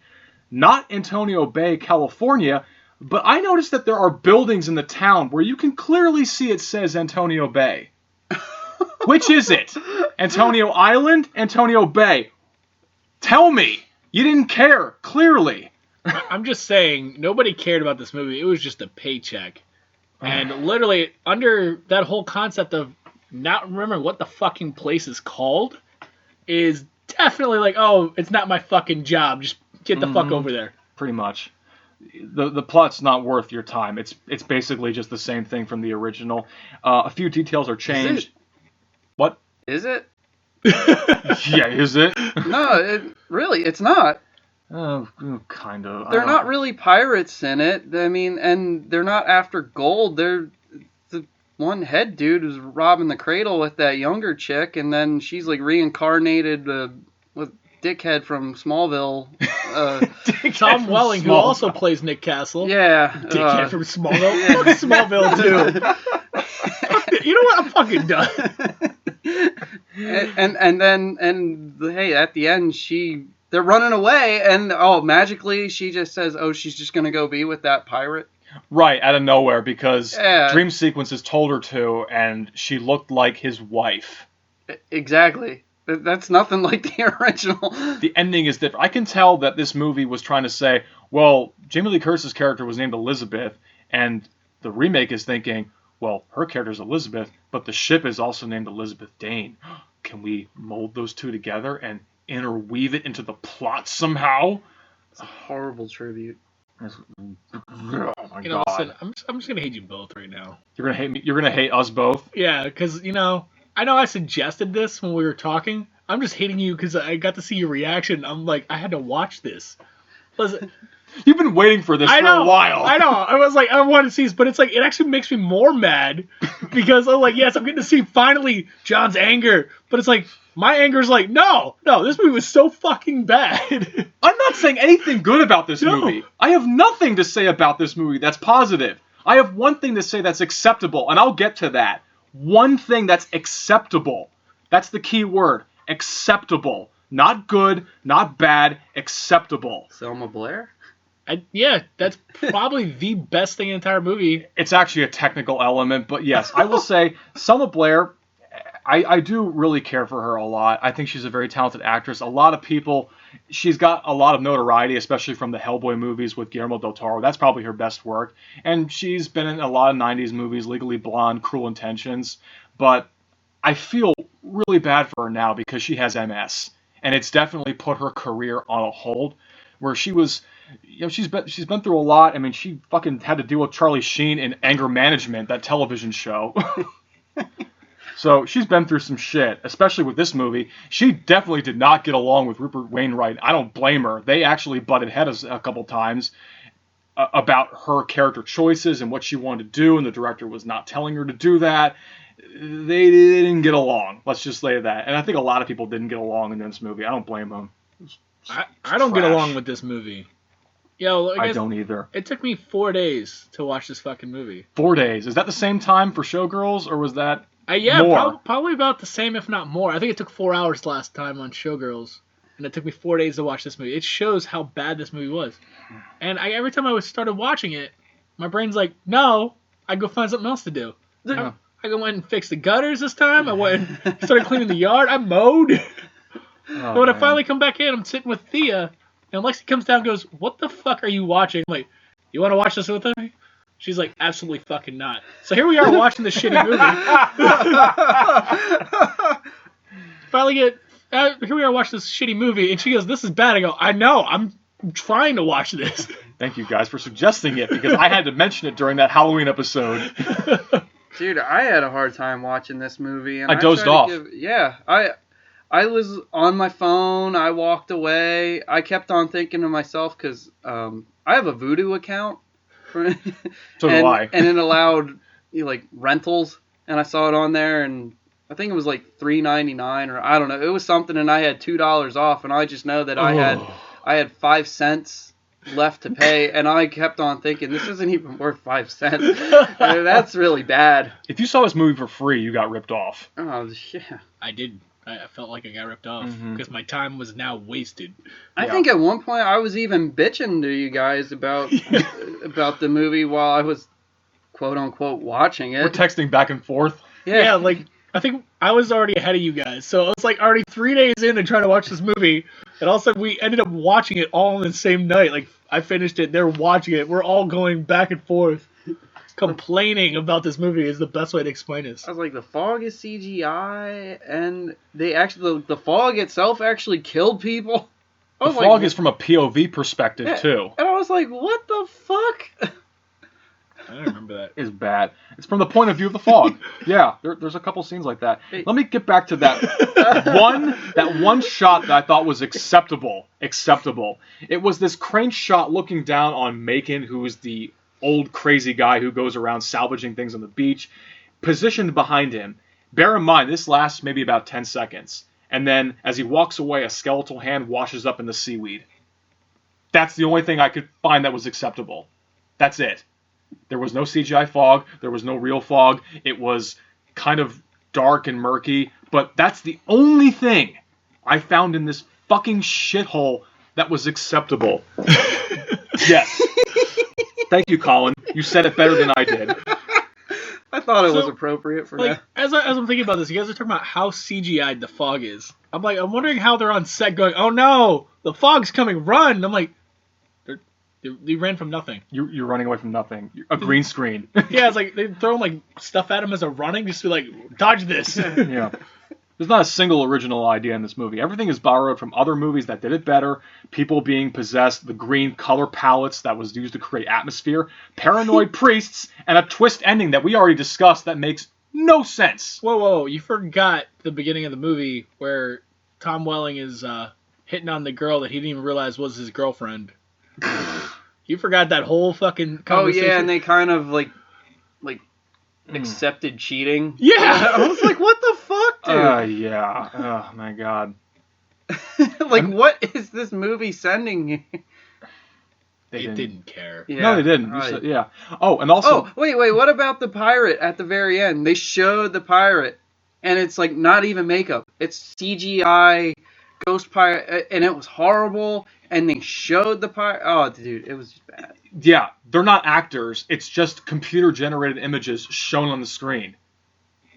not Antonio Bay, California, but I noticed that there are buildings in the town where you can clearly see it says Antonio Bay. Which is it? Antonio Island? Antonio Bay? Tell me! You didn't care, clearly. I'm just saying, nobody cared about this movie. It was just a paycheck. And literally, under that whole concept of not remembering what the fucking place is called, is definitely like, oh, it's not my fucking job. Just get the fuck over there. Pretty much. The plot's not worth your time. It's basically just the same thing from the original. A few details are changed. Is it? What? Is it? Yeah, is it? No, it's not. Kind of. They're not really pirates in it. I mean, and they're not after gold. They're the one head dude who's robbing the cradle with that younger chick, and then she's like reincarnated with Dickhead from Smallville. Tom Welling, who also plays Nick Castle. Yeah. Dickhead from Smallville. Yeah. Smallville, too. You know what? I'm fucking done. Hey, at the end they're running away, and magically she just says, she's just gonna go be with that pirate. Right, out of nowhere, because dream sequences told her to, and she looked like his wife. Exactly. That's nothing like the original. The ending is different. I can tell that this movie was trying to say, well, Jamie Lee Curtis's character was named Elizabeth, and the remake is thinking, well, her character's Elizabeth, but the ship is also named Elizabeth Dane. Can we mold those two together and interweave it into the plot somehow? It's a horrible tribute. Oh my God. Listen, I'm just gonna hate you both right now. You're gonna hate me. You're gonna hate us both. Yeah, because I know I suggested this when we were talking. I'm just hating you because I got to see your reaction. I'm like, I had to watch this. Listen, you've been waiting for this for a while. I know. I was like, I wanted to see this, but it's like it actually makes me more mad because I'm like, yes, I'm getting to see finally John's anger, but it's like my anger is like, no, this movie was so fucking bad. I'm not saying anything good about this movie. I have nothing to say about this movie that's positive. I have one thing to say that's acceptable, and I'll get to that. One thing that's acceptable. That's the key word. Acceptable. Not good, not bad, acceptable. Selma Blair? Yeah, that's probably the best thing in the entire movie. It's actually a technical element, but yes, I will say Selma Blair, I do really care for her a lot. I think she's a very talented actress. A lot of people, she's got a lot of notoriety, especially from the Hellboy movies with Guillermo del Toro. That's probably her best work. And she's been in a lot of 90s movies, Legally Blonde, Cruel Intentions. But I feel really bad for her now because she has MS. And it's definitely put her career on a hold, where she was, she's been through a lot. I mean, she fucking had to deal with Charlie Sheen in Anger Management, that television show. So she's been through some shit, especially with this movie. She definitely did not get along with Rupert Wainwright. I don't blame her. They actually butted heads a couple times about her character choices and what she wanted to do, and the director was not telling her to do that. They didn't get along. Let's just say that. And I think a lot of people didn't get along in this movie. I don't blame them. I don't get along with this movie. I don't either. It took me 4 days to watch this fucking movie. 4 days. Is that the same time for Showgirls, or was that more? Probably about the same, if not more. I think it took 4 hours last time on Showgirls, and it took me 4 days to watch this movie. It shows how bad this movie was. And every time I started watching it, my brain's like, no, I'd go find something else to do. I went and fixed the gutters this time. I went and started cleaning the yard. I mowed. And when I finally come back in, I'm sitting with Thea, and Lexi comes down and goes, what the fuck are you watching? I'm like, you want to watch this with me? She's like, absolutely fucking not. So here we are watching this shitty movie. Here we are watching this shitty movie, and she goes, this is bad. I go, I know, I'm trying to watch this. Thank you guys for suggesting it, because I had to mention it during that Halloween episode. Dude, I had a hard time watching this movie. And I dozed off. I was on my phone. I walked away. I kept on thinking to myself, because I have a Vudu account. So do I. And it allowed rentals, and I saw it on there, and I think it was like $3.99 or I don't know. It was something, and I had $2 off, and I just know that I had 5 cents left to pay, and I kept on thinking, this isn't even worth 5 cents. That's really bad. If you saw this movie for free, you got ripped off. Oh yeah, I did. I felt like I got ripped off because my time was now wasted. I think at one point I was even bitching to you guys about the movie while I was quote unquote watching it. We're texting back and forth. Yeah, I think I was already ahead of you guys, so I was already 3 days in and trying to watch this movie, and all of a sudden we ended up watching it all on the same night. I finished it, they're watching it, we're all going back and forth. Complaining about this movie is the best way to explain this. I was like, the fog is CGI, and the fog itself actually killed people. The fog is from a POV perspective too. And I was like, what the fuck? I don't remember that. Is bad. It's from the point of view of the fog. Yeah, there's a couple scenes like that. Hey. Let me get back to that one shot that I thought was acceptable. It was this crane shot looking down on Macon, who is the old crazy guy who goes around salvaging things on the beach, positioned behind him. Bear in mind, this lasts maybe about 10 seconds. And then, as he walks away, a skeletal hand washes up in the seaweed. That's the only thing I could find that was acceptable. That's it. There was no CGI fog. There was no real fog. It was kind of dark and murky, But that's the only thing I found in this fucking shithole that was acceptable. Yes. Thank you, Colin. You said it better than I did. I thought it was appropriate for like, that. As I'm thinking about this, you guys are talking about how CGI'd the fog is. I'm I'm wondering how they're on set going, oh no, the fog's coming, run! And I'm like, they ran from nothing. You're running away from nothing. A green screen. Yeah, it's like they're throwing stuff at him as they're running, just to be like, dodge this. Yeah. There's not a single original idea in this movie. Everything is borrowed from other movies that did it better. People being possessed, the green color palettes that was used to create atmosphere, paranoid priests, and a twist ending that we already discussed that makes no sense. Whoa, you forgot the beginning of the movie where Tom Welling is hitting on the girl that he didn't even realize was his girlfriend. You forgot that whole fucking conversation. Oh yeah, and they kind of like accepted cheating. Yeah. I was like, what the fuck, dude? Yeah. Oh my god. What is this movie sending you? They didn't care. Yeah, no, they didn't. Right. Yeah. Oh, and also. Oh, wait. What about the pirate at the very end? They showed the pirate, and it's like not even makeup. It's CGI ghost pirate, and it was horrible. And they showed the pirate. Oh, dude, it was just bad. Yeah, they're not actors. It's just computer-generated images shown on the screen.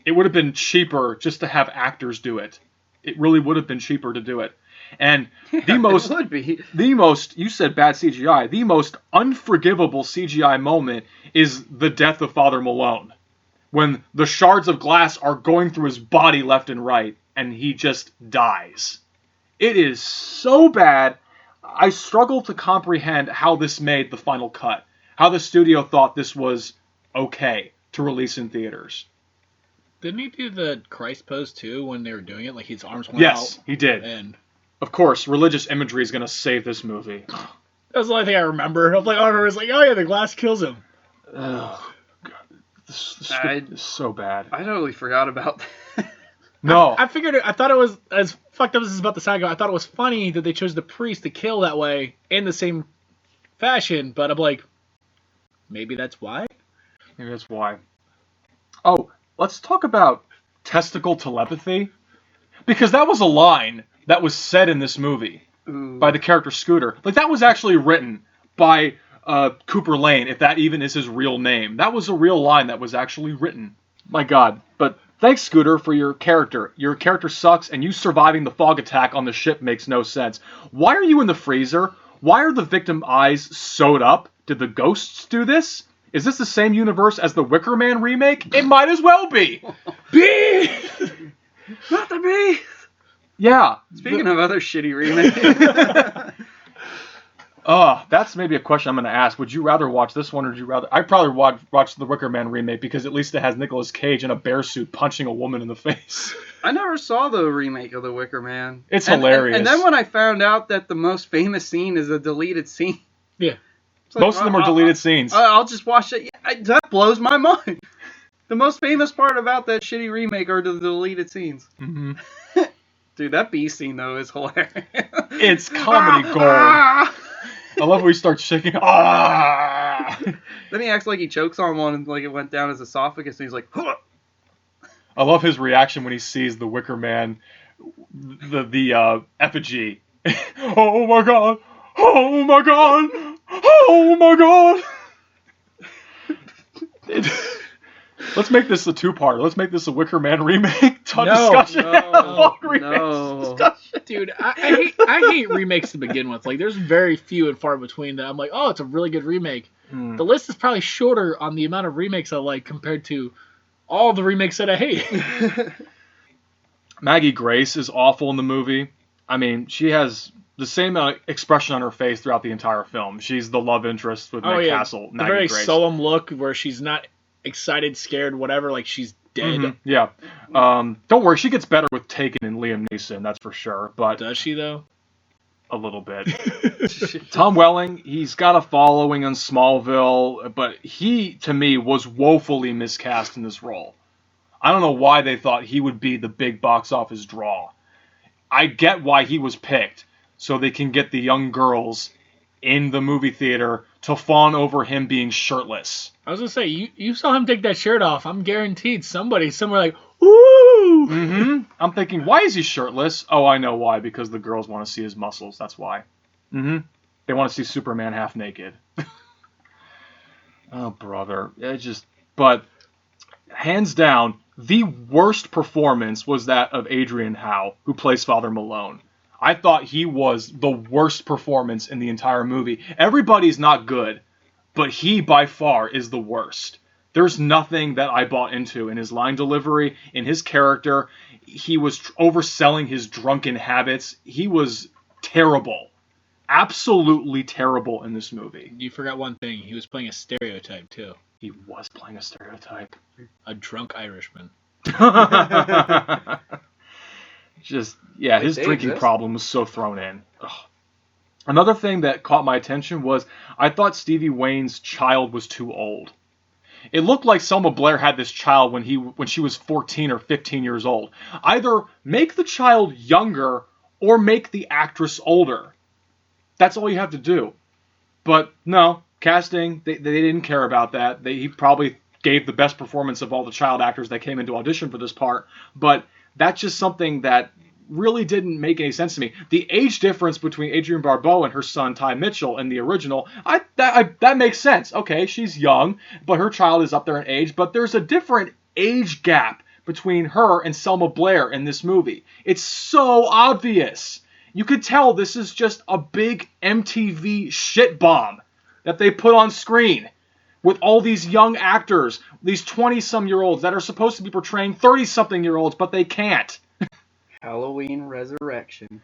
It would have been cheaper just to have actors do it. It really would have been cheaper to do it. And the most, it would be. you said bad CGI, the most unforgivable CGI moment is the death of Father Malone. When the shards of glass are going through his body left and right, and he just dies. It is so bad. I struggle to comprehend how this made the final cut. How the studio thought this was okay to release in theaters. Didn't he do the Christ pose too when they were doing it? Like his arms went out? Yes, he did. And of course, religious imagery is going to save this movie. that was the only thing I remember. I'm like, oh yeah, the glass kills him. Oh, God. The script is so bad. I totally forgot about that. No. I figured I thought it was, as fucked up as this is about the saga, I thought it was funny that they chose the priest to kill that way in the same fashion, but I'm like, maybe that's why? Maybe that's why. Oh, let's talk about testicle telepathy. Because that was a line that was said in this movie by the character Scooter. Like, that was actually written by Cooper Lane, if that even is his real name. That was a real line that was actually written. My God. But thanks, Scooter, for your character. Your character sucks, and you surviving the fog attack on the ship makes no sense. Why are you in the freezer? Why are the victim eyes sewed up? Did the ghosts do this? Is this the same universe as the Wicker Man remake? It might as well be. Be! Not the beast! Yeah. Speaking of other shitty remakes. That's maybe a question I'm going to ask. Would you rather watch this one, or would you rather... I'd probably watch the Wicker Man remake, because at least it has Nicolas Cage in a bear suit punching a woman in the face. I never saw the remake of the Wicker Man. It's hilarious. And then when I found out that the most famous scene is a deleted scene. Yeah. Like, most of them are deleted scenes. I'll just watch it. That blows my mind. The most famous part about that shitty remake are the deleted scenes. Mm-hmm. Dude, that bee scene, though, is hilarious. It's comedy gold. I love when he starts shaking. Then he acts like he chokes on one and like it went down his esophagus, and he's like, huh. I love his reaction when he sees the Wicker Man, the effigy. Oh my God! Oh my God! Oh my God! Let's make this a two-parter. Let's make this a Wicker Man remake discussion. No. Dude, I hate remakes to begin with. Like, there's very few and far between that I'm like, oh, it's a really good remake. The list is probably shorter on the amount of remakes I like compared to all the remakes that I hate. Maggie Grace is awful in the movie. I mean, she has the same expression on her face throughout the entire film. She's the love interest with Nick Castle. The very solemn look where she's not excited, scared, whatever, like she's dead. Mm-hmm. Yeah. Don't worry, she gets better with Taken and Liam Neeson, that's for sure. But does she, though? A little bit. Tom Welling, he's got a following on Smallville, but he, to me, was woefully miscast in this role. I don't know why they thought he would be the big box office draw. I get why he was picked, so they can get the young girls in the movie theater to fawn over him being shirtless. I was going to say, you saw him take that shirt off. I'm guaranteed somebody somewhere like, ooh! Mm-hmm. I'm thinking, why is he shirtless? Oh, I know why. Because the girls want to see his muscles. That's why. They want to see Superman half naked. Oh, brother. But hands down, the worst performance was that of Adrian Howe, who plays Father Malone. I thought he was the worst performance in the entire movie. Everybody's not good, but he by far is the worst. There's nothing that I bought into in his line delivery, in his character. He was overselling his drunken habits. He was terrible. Absolutely terrible in this movie. You forgot one thing. He was playing a stereotype, too. He was playing a stereotype. A drunk Irishman. His drinking problem was so thrown in. Ugh. Another thing that caught my attention was I thought Stevie Wayne's child was too old. It looked like Selma Blair had this child when she was 14 or 15 years old. Either make the child younger or make the actress older. That's all you have to do. But no, casting, they didn't care about that. He probably gave the best performance of all the child actors that came into audition for this part. But that's just something that really didn't make any sense to me. The age difference between Adrienne Barbeau and her son Ty Mitchell in the original, that makes sense. Okay, she's young, but her child is up there in age. But there's a different age gap between her and Selma Blair in this movie. It's so obvious. You could tell this is just a big MTV shit bomb that they put on screen with all these young actors, these 20-some-year-olds that are supposed to be portraying 30-something-year-olds, but they can't. Halloween Resurrection.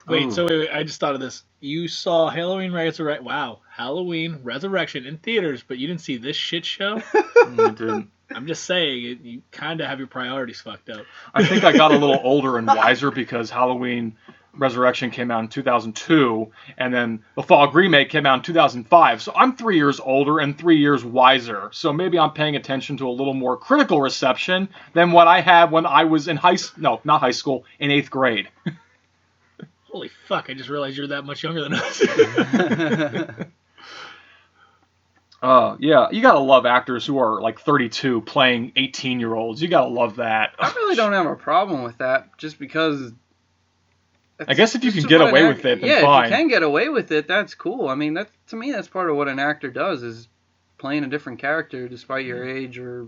Wait, I just thought of this. You saw Halloween Resurrection in theaters, but you didn't see this shit show? I didn't. I'm just saying, you kind of have your priorities fucked up. I think I got a little older and wiser because Halloween Resurrection came out in 2002, and then the Fog Remake came out in 2005. So I'm 3 years older and 3 years wiser. So maybe I'm paying attention to a little more critical reception than what I had when I was in in 8th grade. Holy fuck, I just realized you're that much younger than us. Yeah, you gotta love actors who are like 32 playing 18-year-olds. You gotta love that. I really don't have a problem with that, just because. I guess if you can get away with it, then fine. If you can get away with it, that's cool. I mean, to me, that's part of what an actor does, is playing a different character despite your age or,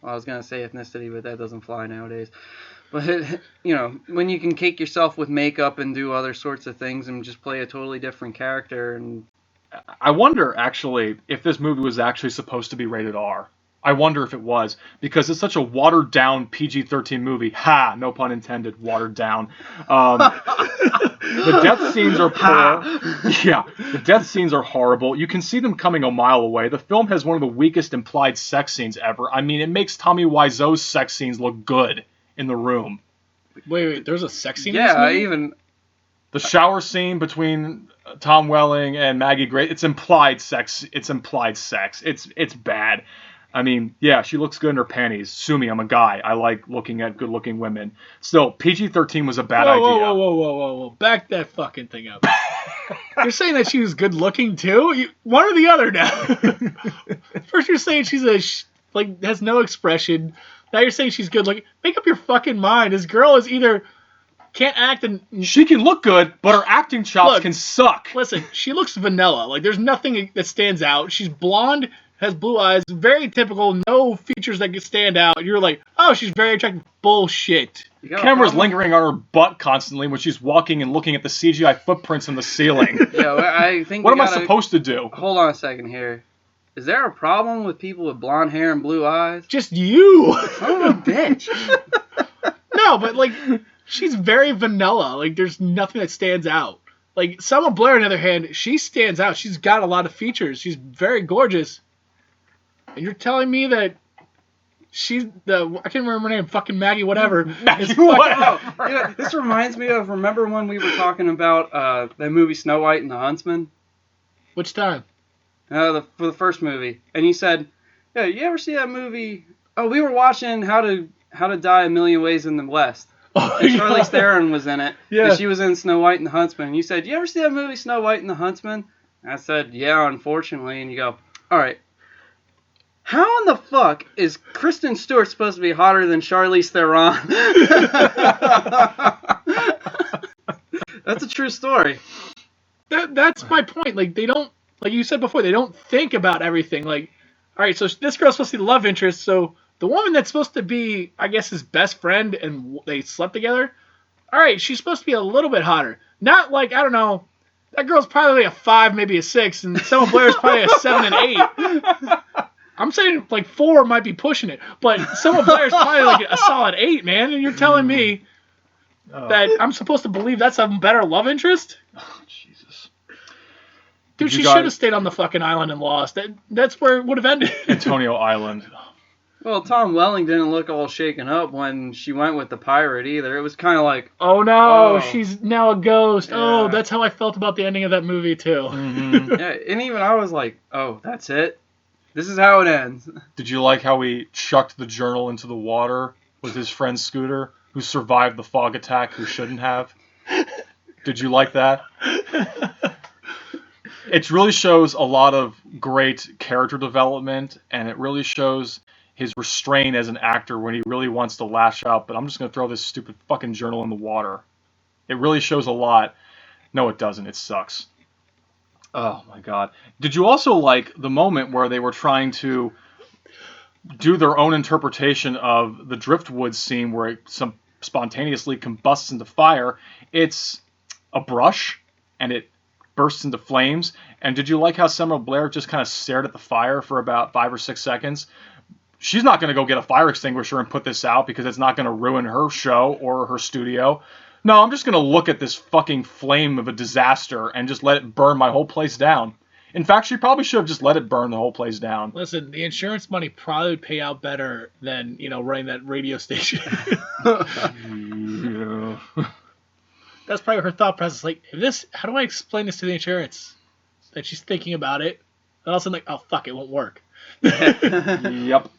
well, I was gonna say ethnicity, but that doesn't fly nowadays. But, when you can cake yourself with makeup and do other sorts of things and just play a totally different character. And I wonder, actually, if this movie was actually supposed to be rated R. I wonder if it was, because it's such a watered-down PG-13 movie. Ha! No pun intended, watered down. The death scenes are poor. Yeah, the death scenes are horrible. You can see them coming a mile away. The film has one of the weakest implied sex scenes ever. I mean, it makes Tommy Wiseau's sex scenes look good in the room. Wait, there's a sex scene in this movie? The shower scene between Tom Welling and Maggie Grace, it's implied sex. It's bad. I mean, yeah, she looks good in her panties. Sue me, I'm a guy. I like looking at good-looking women. Still, PG-13 was a bad idea. Whoa. Back that fucking thing up. You're saying that she was good-looking, too? One or the other now. First you're saying she's has no expression. Now you're saying she's good-looking. Make up your fucking mind. This girl is either can't act and... She can look good, but her acting chops can suck. Listen, she looks vanilla. There's nothing that stands out. She's blonde, has blue eyes, very typical, no features that can stand out. You're like, oh, she's very attractive. Bullshit. Camera's lingering on her butt constantly when she's walking and looking at the CGI footprints in the ceiling. Yeah, I think. What am I supposed to do? Hold on a second here. Is there a problem with people with blonde hair and blue eyes? Just you. Son of a bitch. No, but she's very vanilla. There's nothing that stands out. Selma Blair, on the other hand, she stands out. She's got a lot of features. She's very gorgeous. And you're telling me that she's I can't remember her name, fucking Maggie whatever. This reminds me of, remember when we were talking about that movie Snow White and the Huntsman? Which time? For the first movie. And you said, yeah, you ever see that movie? Oh, we were watching How to Die a Million Ways in the West. Oh, and Charlize Theron was in it. Yeah. And she was in Snow White and the Huntsman. And you said, you ever see that movie Snow White and the Huntsman? And I said, yeah, unfortunately. And you go, all right. How in the fuck is Kristen Stewart supposed to be hotter than Charlize Theron? That's a true story. That's my point. Like, they don't, like you said before, they don't think about everything. Like, all right, so this girl's supposed to be the love interest, so the woman that's supposed to be, I guess, his best friend and they slept together, all right, she's supposed to be a little bit hotter. Not like, I don't know, that girl's probably a 5, maybe a 6, and Selma Blair's probably a 7 and 8. I'm saying, like, 4 might be pushing it, but Selma Blair's probably like a solid 8, man, and you're telling me that I'm supposed to believe that's a better love interest? Oh, Jesus. Dude, she should have stayed on the fucking island and lost. That's where it would have ended. Antonio Island. Well, Tom Welling didn't look all shaken up when she went with the pirate either. It was kind of like, oh no, she's now a ghost. Yeah. Oh, that's how I felt about the ending of that movie too. Mm-hmm. yeah, and even I was like, oh, that's it? This is how it ends. Did you like how he chucked the journal into the water with his friend Scooter, who survived the fog attack, who shouldn't have? Did you like that? It really shows a lot of great character development, and it really shows his restraint as an actor when he really wants to lash out, but I'm just going to throw this stupid fucking journal in the water. It really shows a lot. No, it doesn't. It sucks. Oh, my God. Did you also like the moment where they were trying to do their own interpretation of the Driftwood scene where it spontaneously combusts into fire? It's a brush, and it bursts into flames. And did you like how Selma Blair just kind of stared at the fire for about 5 or 6 seconds? She's not going to go get a fire extinguisher and put this out because it's not going to ruin her show or her studio. No, I'm just going to look at this fucking flame of a disaster and just let it burn my whole place down. In fact, she probably should have just let it burn the whole place down. Listen, the insurance money probably would pay out better than, running that radio station. Yeah. That's probably her thought process. Like, how do I explain this to the insurance? That she's thinking about it. And all of a sudden, like, oh, fuck, it won't work. Yep.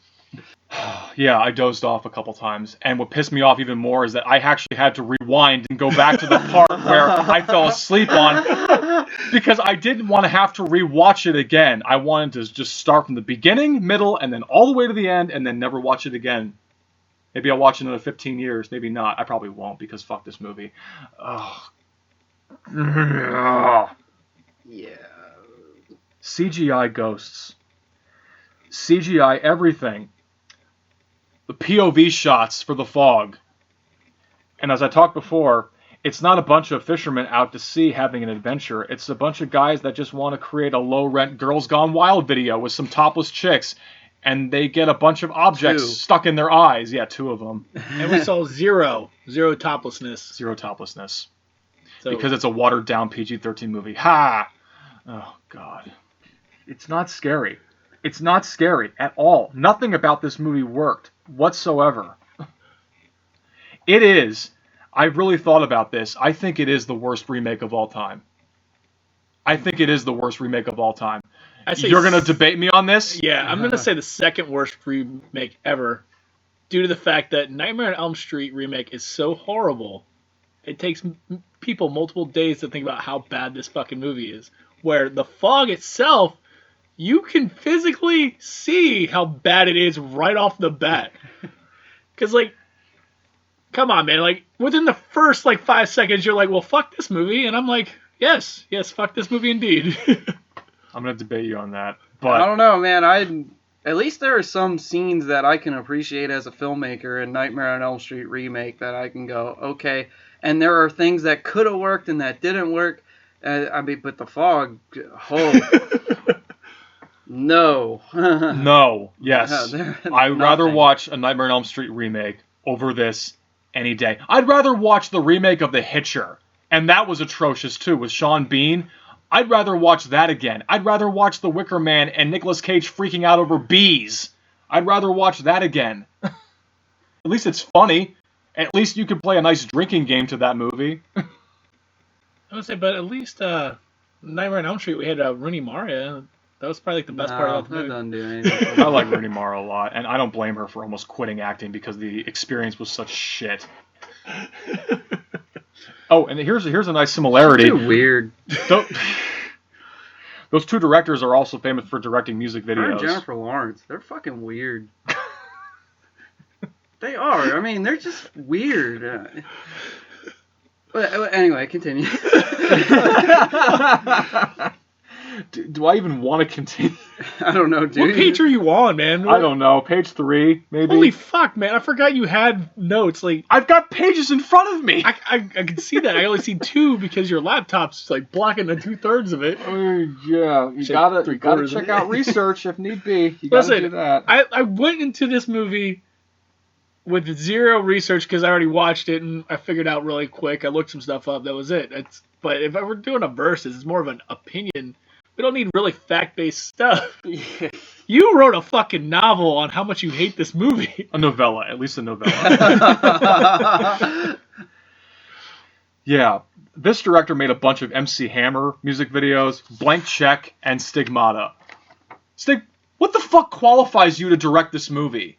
Yeah, I dozed off a couple times. And what pissed me off even more is that I actually had to rewind and go back to the part where I fell asleep on because I didn't want to have to rewatch it again. I wanted to just start from the beginning, middle, and then all the way to the end, and then never watch it again. Maybe I'll watch it in another 15 years. Maybe not. I probably won't because fuck this movie. Oh. yeah. CGI ghosts. CGI everything. The POV shots for the fog. And as I talked before, it's not a bunch of fishermen out to sea having an adventure. It's a bunch of guys that just want to create a low-rent Girls Gone Wild video with some topless chicks. And they get a bunch of objects stuck in their eyes. Yeah, 2 of them. And we saw zero toplessness. Zero toplessness. So, because it's a watered-down PG-13 movie. Ha! Oh, God. It's not scary. It's not scary at all. Nothing about this movie worked whatsoever. It is. I've really thought about this. I think it is the worst remake of all time. I think it is the worst remake of all time. You're going to debate me on this? Yeah, I'm going to say the second worst remake ever, due to the fact that Nightmare on Elm Street remake is so horrible, it takes people multiple days to think about how bad this fucking movie is. Where The Fog itself, you can physically see how bad it is right off the bat. Because, like, come on, man. Like, within the first, 5 seconds, you're like, well, fuck this movie. And I'm like, yes, fuck this movie indeed. I'm going to debate you on that. But I don't know, man. At least there are some scenes that I can appreciate as a filmmaker in Nightmare on Elm Street remake that I can go, okay. And there are things that could have worked and that didn't work. But The Fog, no. No, yes. I'd rather Nothing. watch a Nightmare on Elm Street remake over this any day. I'd rather watch the remake of The Hitcher, and that was atrocious too, with Sean Bean. I'd rather watch that again. I'd rather watch The Wicker Man and Nicolas Cage freaking out over bees. I'd rather watch that again. At least it's funny. At least you could play a nice drinking game to that movie. I would say, but at least Nightmare on Elm Street, we had Rooney Mara. That was probably the best part of the movie. That doesn't do anything. I like Rooney Mara a lot, and I don't blame her for almost quitting acting because the experience was such shit. Oh, and here's a nice similarity. Too weird. Those two directors are also famous for directing music Her videos. and Jennifer Lawrence, they're fucking weird. They are. I mean, they're just weird. But anyway, continue. Do I even want to continue? I don't know, dude. What page are you on, man? I don't know. Page 3, maybe. Holy fuck, man! I forgot you had notes. Like, I've got pages in front of me. I can see that. I only see 2 because your laptop's like blocking the 2/3 of it. Yeah, you gotta check out research if need be. You gotta do that. I went into this movie with 0 research because I already watched it and I figured out really quick. I looked some stuff up. That was it. But if I were doing a versus, it's more of an opinion. We don't need really fact-based stuff. Yeah. You wrote a fucking novel on how much you hate this movie. A novella, at least a novella. Yeah, this director made a bunch of MC Hammer music videos, Blank Check, and Stigmata. What the fuck qualifies you to direct this movie?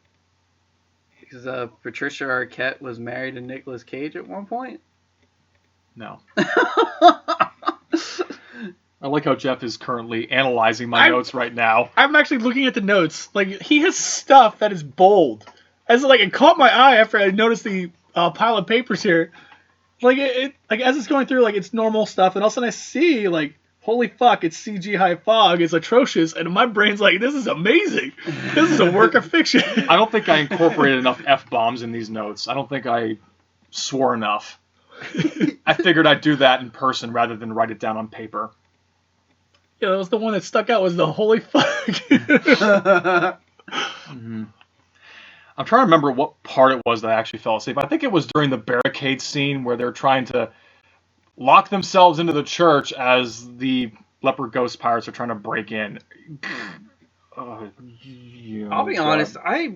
Because Patricia Arquette was married to Nicolas Cage at one point? No. I like how Jeff is currently analyzing my notes right now. I'm actually looking at the notes. Like, he has stuff that is bold. As like, it caught my eye after I noticed the pile of papers here. Like, like as it's going through, like, it's normal stuff, and all of a sudden I see, like, holy fuck, it's CG high fog, it's atrocious, and my brain's like, this is amazing. This is a work of fiction. I don't think I incorporated enough F-bombs in these notes. I don't think I swore enough. I figured I'd do that in person rather than write it down on paper. Yeah, that was the one that stuck out, was the holy fuck. Mm-hmm. I'm trying to remember what part it was that I actually fell asleep. I think it was during the barricade scene where they're trying to lock themselves into the church as the leopard ghost pirates are trying to break in. I'll be honest, I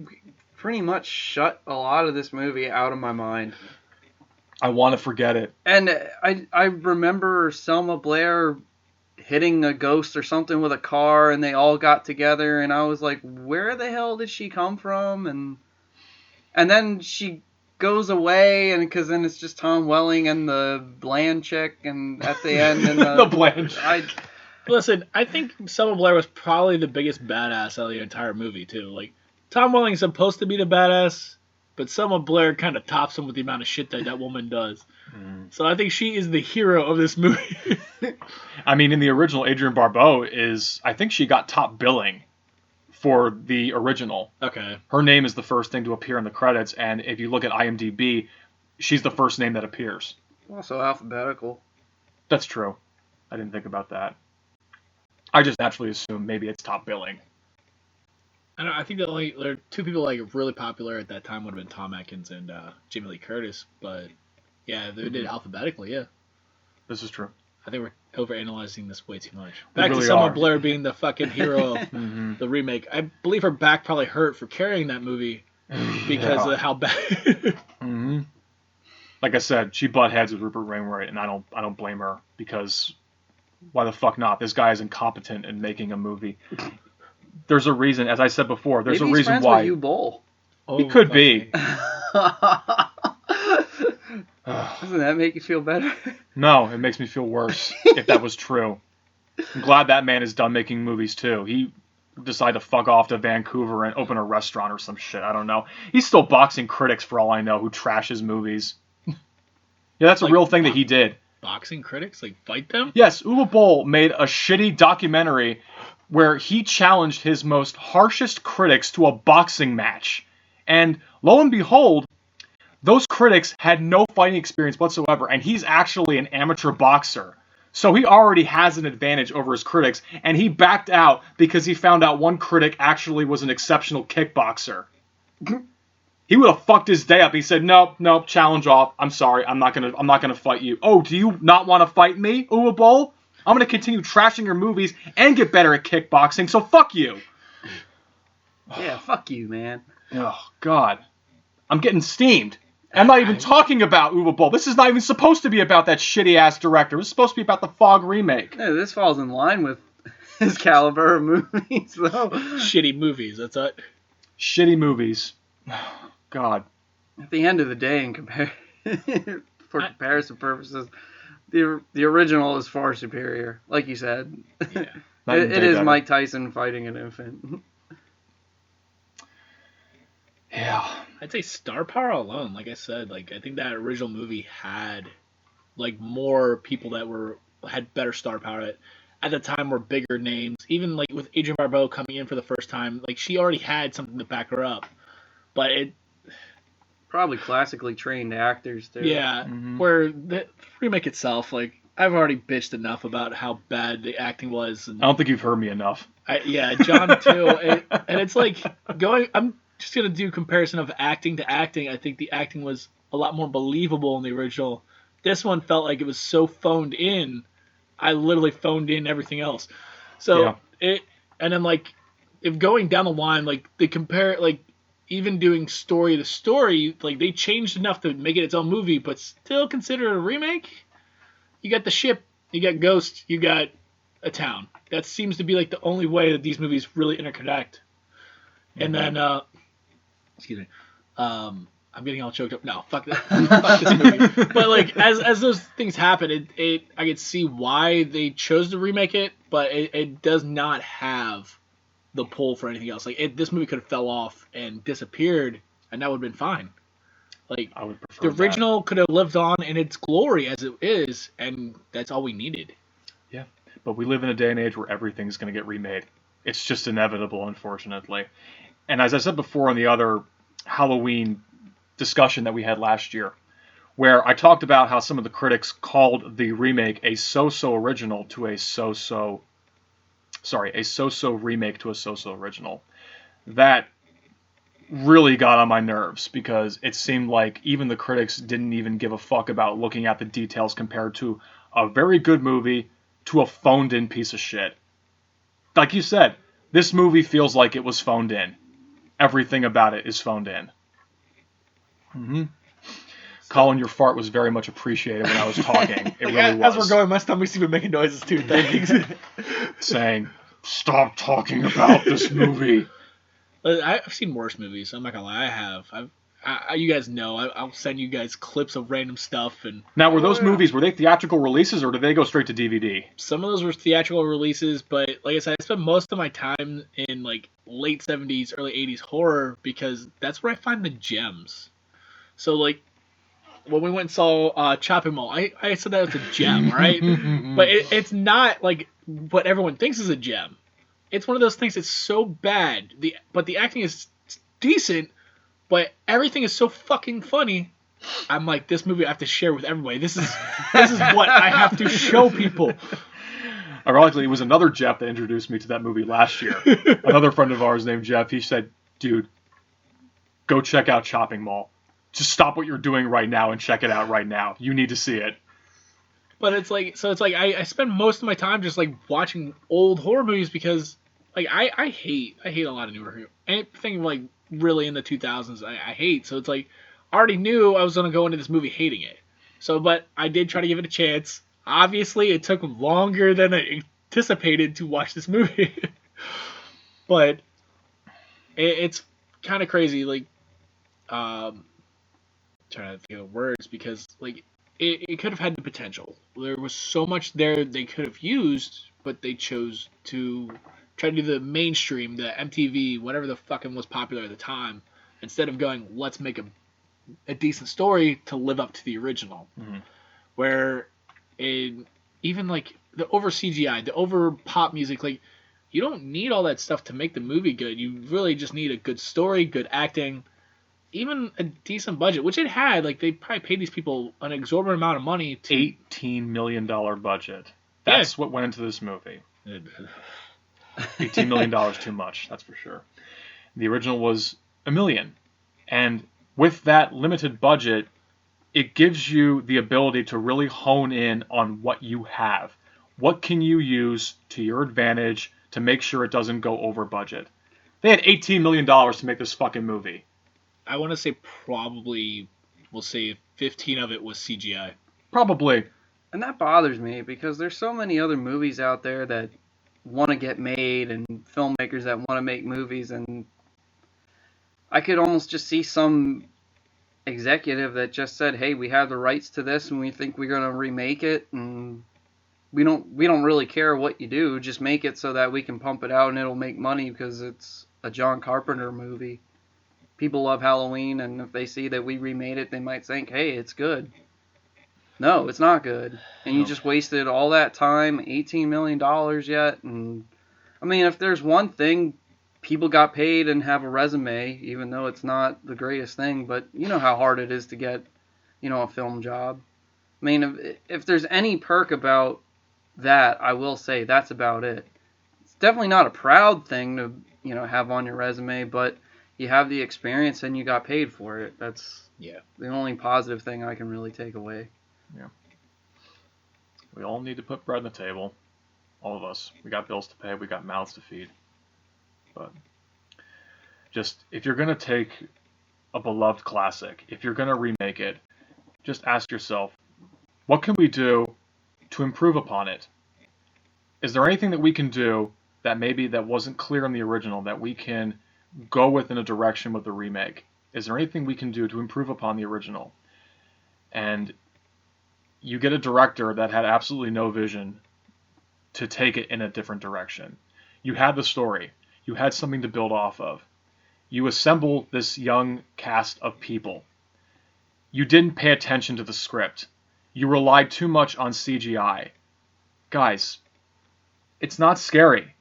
pretty much shut a lot of this movie out of my mind. I want to forget it. And I remember Selma Blair hitting a ghost or something with a car, and they all got together, and I was like, where the hell did she come from? And then she goes away, and because then it's just Tom Welling and the Bland chick, and at the end, and the Bland. Listen, I think Selma Blair was probably the biggest badass out of the entire movie too. Like, Tom Welling's supposed to be the badass, but Selma Blair kind of tops him with the amount of shit that woman does. So I think she is the hero of this movie. I mean, in the original, Adrienne Barbeau I think she got top billing for the original. Okay. Her name is the first thing to appear in the credits, and if you look at IMDb, she's the first name that appears. Also alphabetical. That's true. I didn't think about that. I just naturally assumed maybe it's top billing. I think that there are 2 people like really popular at that time would have been Tom Atkins and Jamie Lee Curtis, but yeah, they did alphabetically. Yeah, this is true. I think we're overanalyzing this way too much. Back really to Selma are. Blair being the fucking hero of the remake. I believe her back probably hurt for carrying that movie because of how bad. Mm-hmm. Like I said, she butt heads with Rupert Wainwright, and I don't blame her, because why the fuck not? This guy is incompetent in making a movie. There's a reason, as I said before. There's Maybe a reason he's friends why. with you, Bull. He could be. Doesn't that make you feel better? No, it makes me feel worse if that was true. I'm glad that man is done making movies too. He decided to fuck off to Vancouver and open a restaurant or some shit. I don't know. He's still boxing critics for all I know who trash his movies. Yeah, that's a real thing that he did. Boxing critics? Like, fight them? Yes, Uwe Boll made a shitty documentary where he challenged his most harshest critics to a boxing match. And lo and behold, those critics had no fighting experience whatsoever, and he's actually an amateur boxer. So he already has an advantage over his critics, and he backed out because he found out one critic actually was an exceptional kickboxer. He would have fucked his day up. He said, nope, challenge off. I'm sorry, I'm not gonna fight you. Oh, do you not want to fight me, Uwe Boll? I'm gonna continue trashing your movies and get better at kickboxing, so fuck you. Yeah, fuck you, man. Oh, God. I'm getting steamed. I'm not even talking about Uwe Boll. This is not even supposed to be about that shitty-ass director. This is supposed to be about the Fog remake. Yeah, this falls in line with his caliber of movies, though. Shitty movies, that's it. Shitty movies. God. At the end of the day, for comparison purposes, the original is far superior, like you said. Yeah. It is Mike Tyson fighting an infant. Yeah. I'd say star power alone, like I said, like I think that original movie had like more people that had better star power that at the time were bigger names. Even like with Adrienne Barbeau coming in for the first time, like she already had something to back her up. But it probably classically trained actors too. Yeah, where the remake itself, like I've already bitched enough about how bad the acting was. And I don't think you've heard me enough. John too, and it's like I'm just gonna do comparison of acting to acting. I think the acting was a lot more believable in the original. This one felt like it was so phoned in. I literally phoned in everything else. So and then like if going down the line, like they compare like even doing story to story, like they changed enough to make it its own movie, but still consider it a remake. You got the ship, you got Ghost, you got a town. That seems to be like the only way that these movies really interconnect. And then, excuse me, I'm getting all choked up. No, fuck that. Fuck this movie. But like, as those things happen, I could see why they chose to remake it, but it does not have the pull for anything else. Like, this movie could have fell off and disappeared, and that would have been fine. Like, I would prefer the original could have lived on in its glory as it is, and that's all we needed. Yeah, but we live in a day and age where everything's going to get remade. It's just inevitable, unfortunately. And as I said before on the other Halloween discussion that we had last year, where I talked about how some of the critics called the remake a so-so original to a so-so remake to a so-so original. That really got on my nerves because it seemed like even the critics didn't even give a fuck about looking at the details compared to a very good movie to a phoned-in piece of shit. Like you said, this movie feels like it was phoned in. Everything about it is phoned in. Mm-hmm. Colin, your fart was very much appreciated when I was talking. It really was. As we're going, my stomach's even making noises too. Thanks. Saying, stop talking about this movie. I've seen worse movies. I'm not gonna lie, I have. You guys know. I'll send you guys clips of random stuff. And now, were those movies, were they theatrical releases or did they go straight to DVD? Some of those were theatrical releases, but like I said, I spent most of my time in like late 70s, early 80s horror because that's where I find the gems. So like when we went and saw Chopping Mall, I said that was a gem, right? But it's not like what everyone thinks is a gem. It's one of those things that's so bad, but the acting is decent, but everything is so fucking funny. I'm like, this movie I have to share with everybody. This is what I have to show people. Ironically, it was another Jeff that introduced me to that movie last year. Another friend of ours named Jeff, he said, dude, go check out Chopping Mall. Just stop what you're doing right now and check it out right now. You need to see it. But it's like I spend most of my time just like watching old horror movies because like I hate a lot of newer anything like really in the 2000s I hate. So it's like I already knew I was gonna go into this movie hating it. So but I did try to give it a chance. Obviously it took longer than I anticipated to watch this movie. But it's kind of crazy. Like trying to think of words because like it could have had the potential. There was so much there they could have used, but they chose to try to do the mainstream, the MTV, whatever the fucking was popular at the time, instead of going, let's make a decent story to live up to the original. Mm-hmm. Where even like the over CGI, the over pop music, like you don't need all that stuff to make the movie good. You really just need a good story, good acting, even a decent budget, which it had. Like they probably paid these people an exorbitant amount of money to $18 million budget. That's what went into this movie. $18 million too much, that's for sure. The original was $1 million. And with that limited budget, it gives you the ability to really hone in on what you have. What can you use to your advantage to make sure it doesn't go over budget? They had $18 million to make this fucking movie. I want to say probably, we'll say 15 of it was CGI. Probably. And that bothers me because there's so many other movies out there that want to get made and filmmakers that want to make movies, and I could almost just see some executive that just said, hey, we have the rights to this and we think we're going to remake it, and we don't really care what you do. Just make it so that we can pump it out and it'll make money because it's a John Carpenter movie. People love Halloween, and if they see that we remade it, they might think, hey, it's good. No, it's not good. And you just wasted all that time, $18 million yet. And I mean, if there's one thing, people got paid and have a resume, even though it's not the greatest thing, but you know how hard it is to get, a film job. I mean, if there's any perk about that, I will say that's about it. It's definitely not a proud thing to, have on your resume, but you have the experience and you got paid for it. That's the only positive thing I can really take away. Yeah. We all need to put bread on the table. All of us. We got bills to pay. We got mouths to feed. But just, if you're going to take a beloved classic, if you're going to remake it, just ask yourself, what can we do to improve upon it? Is there anything that we can do that wasn't clear in the original that we can go with in a direction with the remake? Is there anything we can do to improve upon the original? And you get a director that had absolutely no vision to take it in a different direction. You had the story. You had something to build off of. You assemble this young cast of people. You didn't pay attention to the script. You relied too much on CGI. Guys, it's not scary.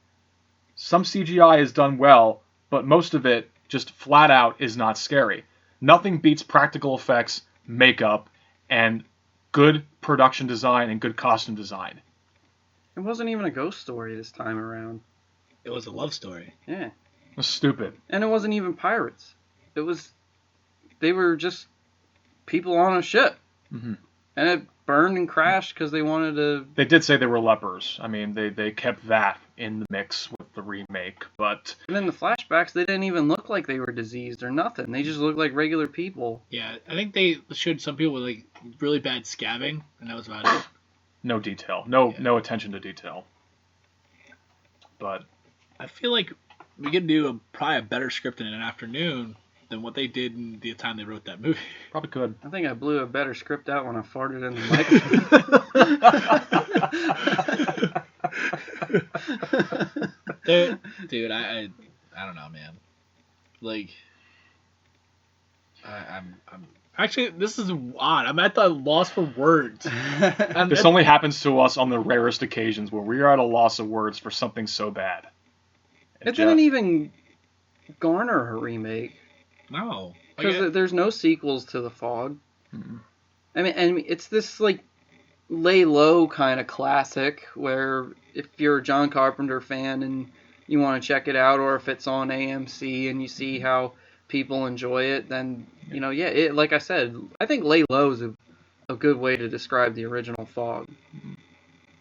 Some CGI is done well, but most of it just flat out is not scary. Nothing beats practical effects, makeup, and good production design and good costume design. It wasn't even a ghost story this time around. It was a love story. Yeah. It was stupid. And it wasn't even pirates. They were just people on a ship. Mm-hmm. And it burned and crashed because they wanted to... They did say they were lepers. I mean, they kept that in the mix with the remake, but... And in the flashbacks, they didn't even look like they were diseased or nothing. They just looked like regular people. Yeah, I think they showed some people with, like, really bad scabbing, and that was about it. No detail. No attention to detail. But... I feel like we could do probably a better script in an afternoon than what they did in the time they wrote that movie. Probably could. I think I blew a better script out when I farted in the microphone. Dude, I don't know, man. Like, I'm actually, this is odd. I'm at the loss for words. This only happens to us on the rarest occasions where we are at a loss of words for something so bad. It didn't even garner a remake. No. Because there's no sequels to The Fog. Mm-hmm. I mean, it's this, like, lay low kind of classic where if you're a John Carpenter fan and you want to check it out, or if it's on AMC and you see how people enjoy it, then, like I said, I think lay low is a good way to describe the original Fog. Mm-hmm.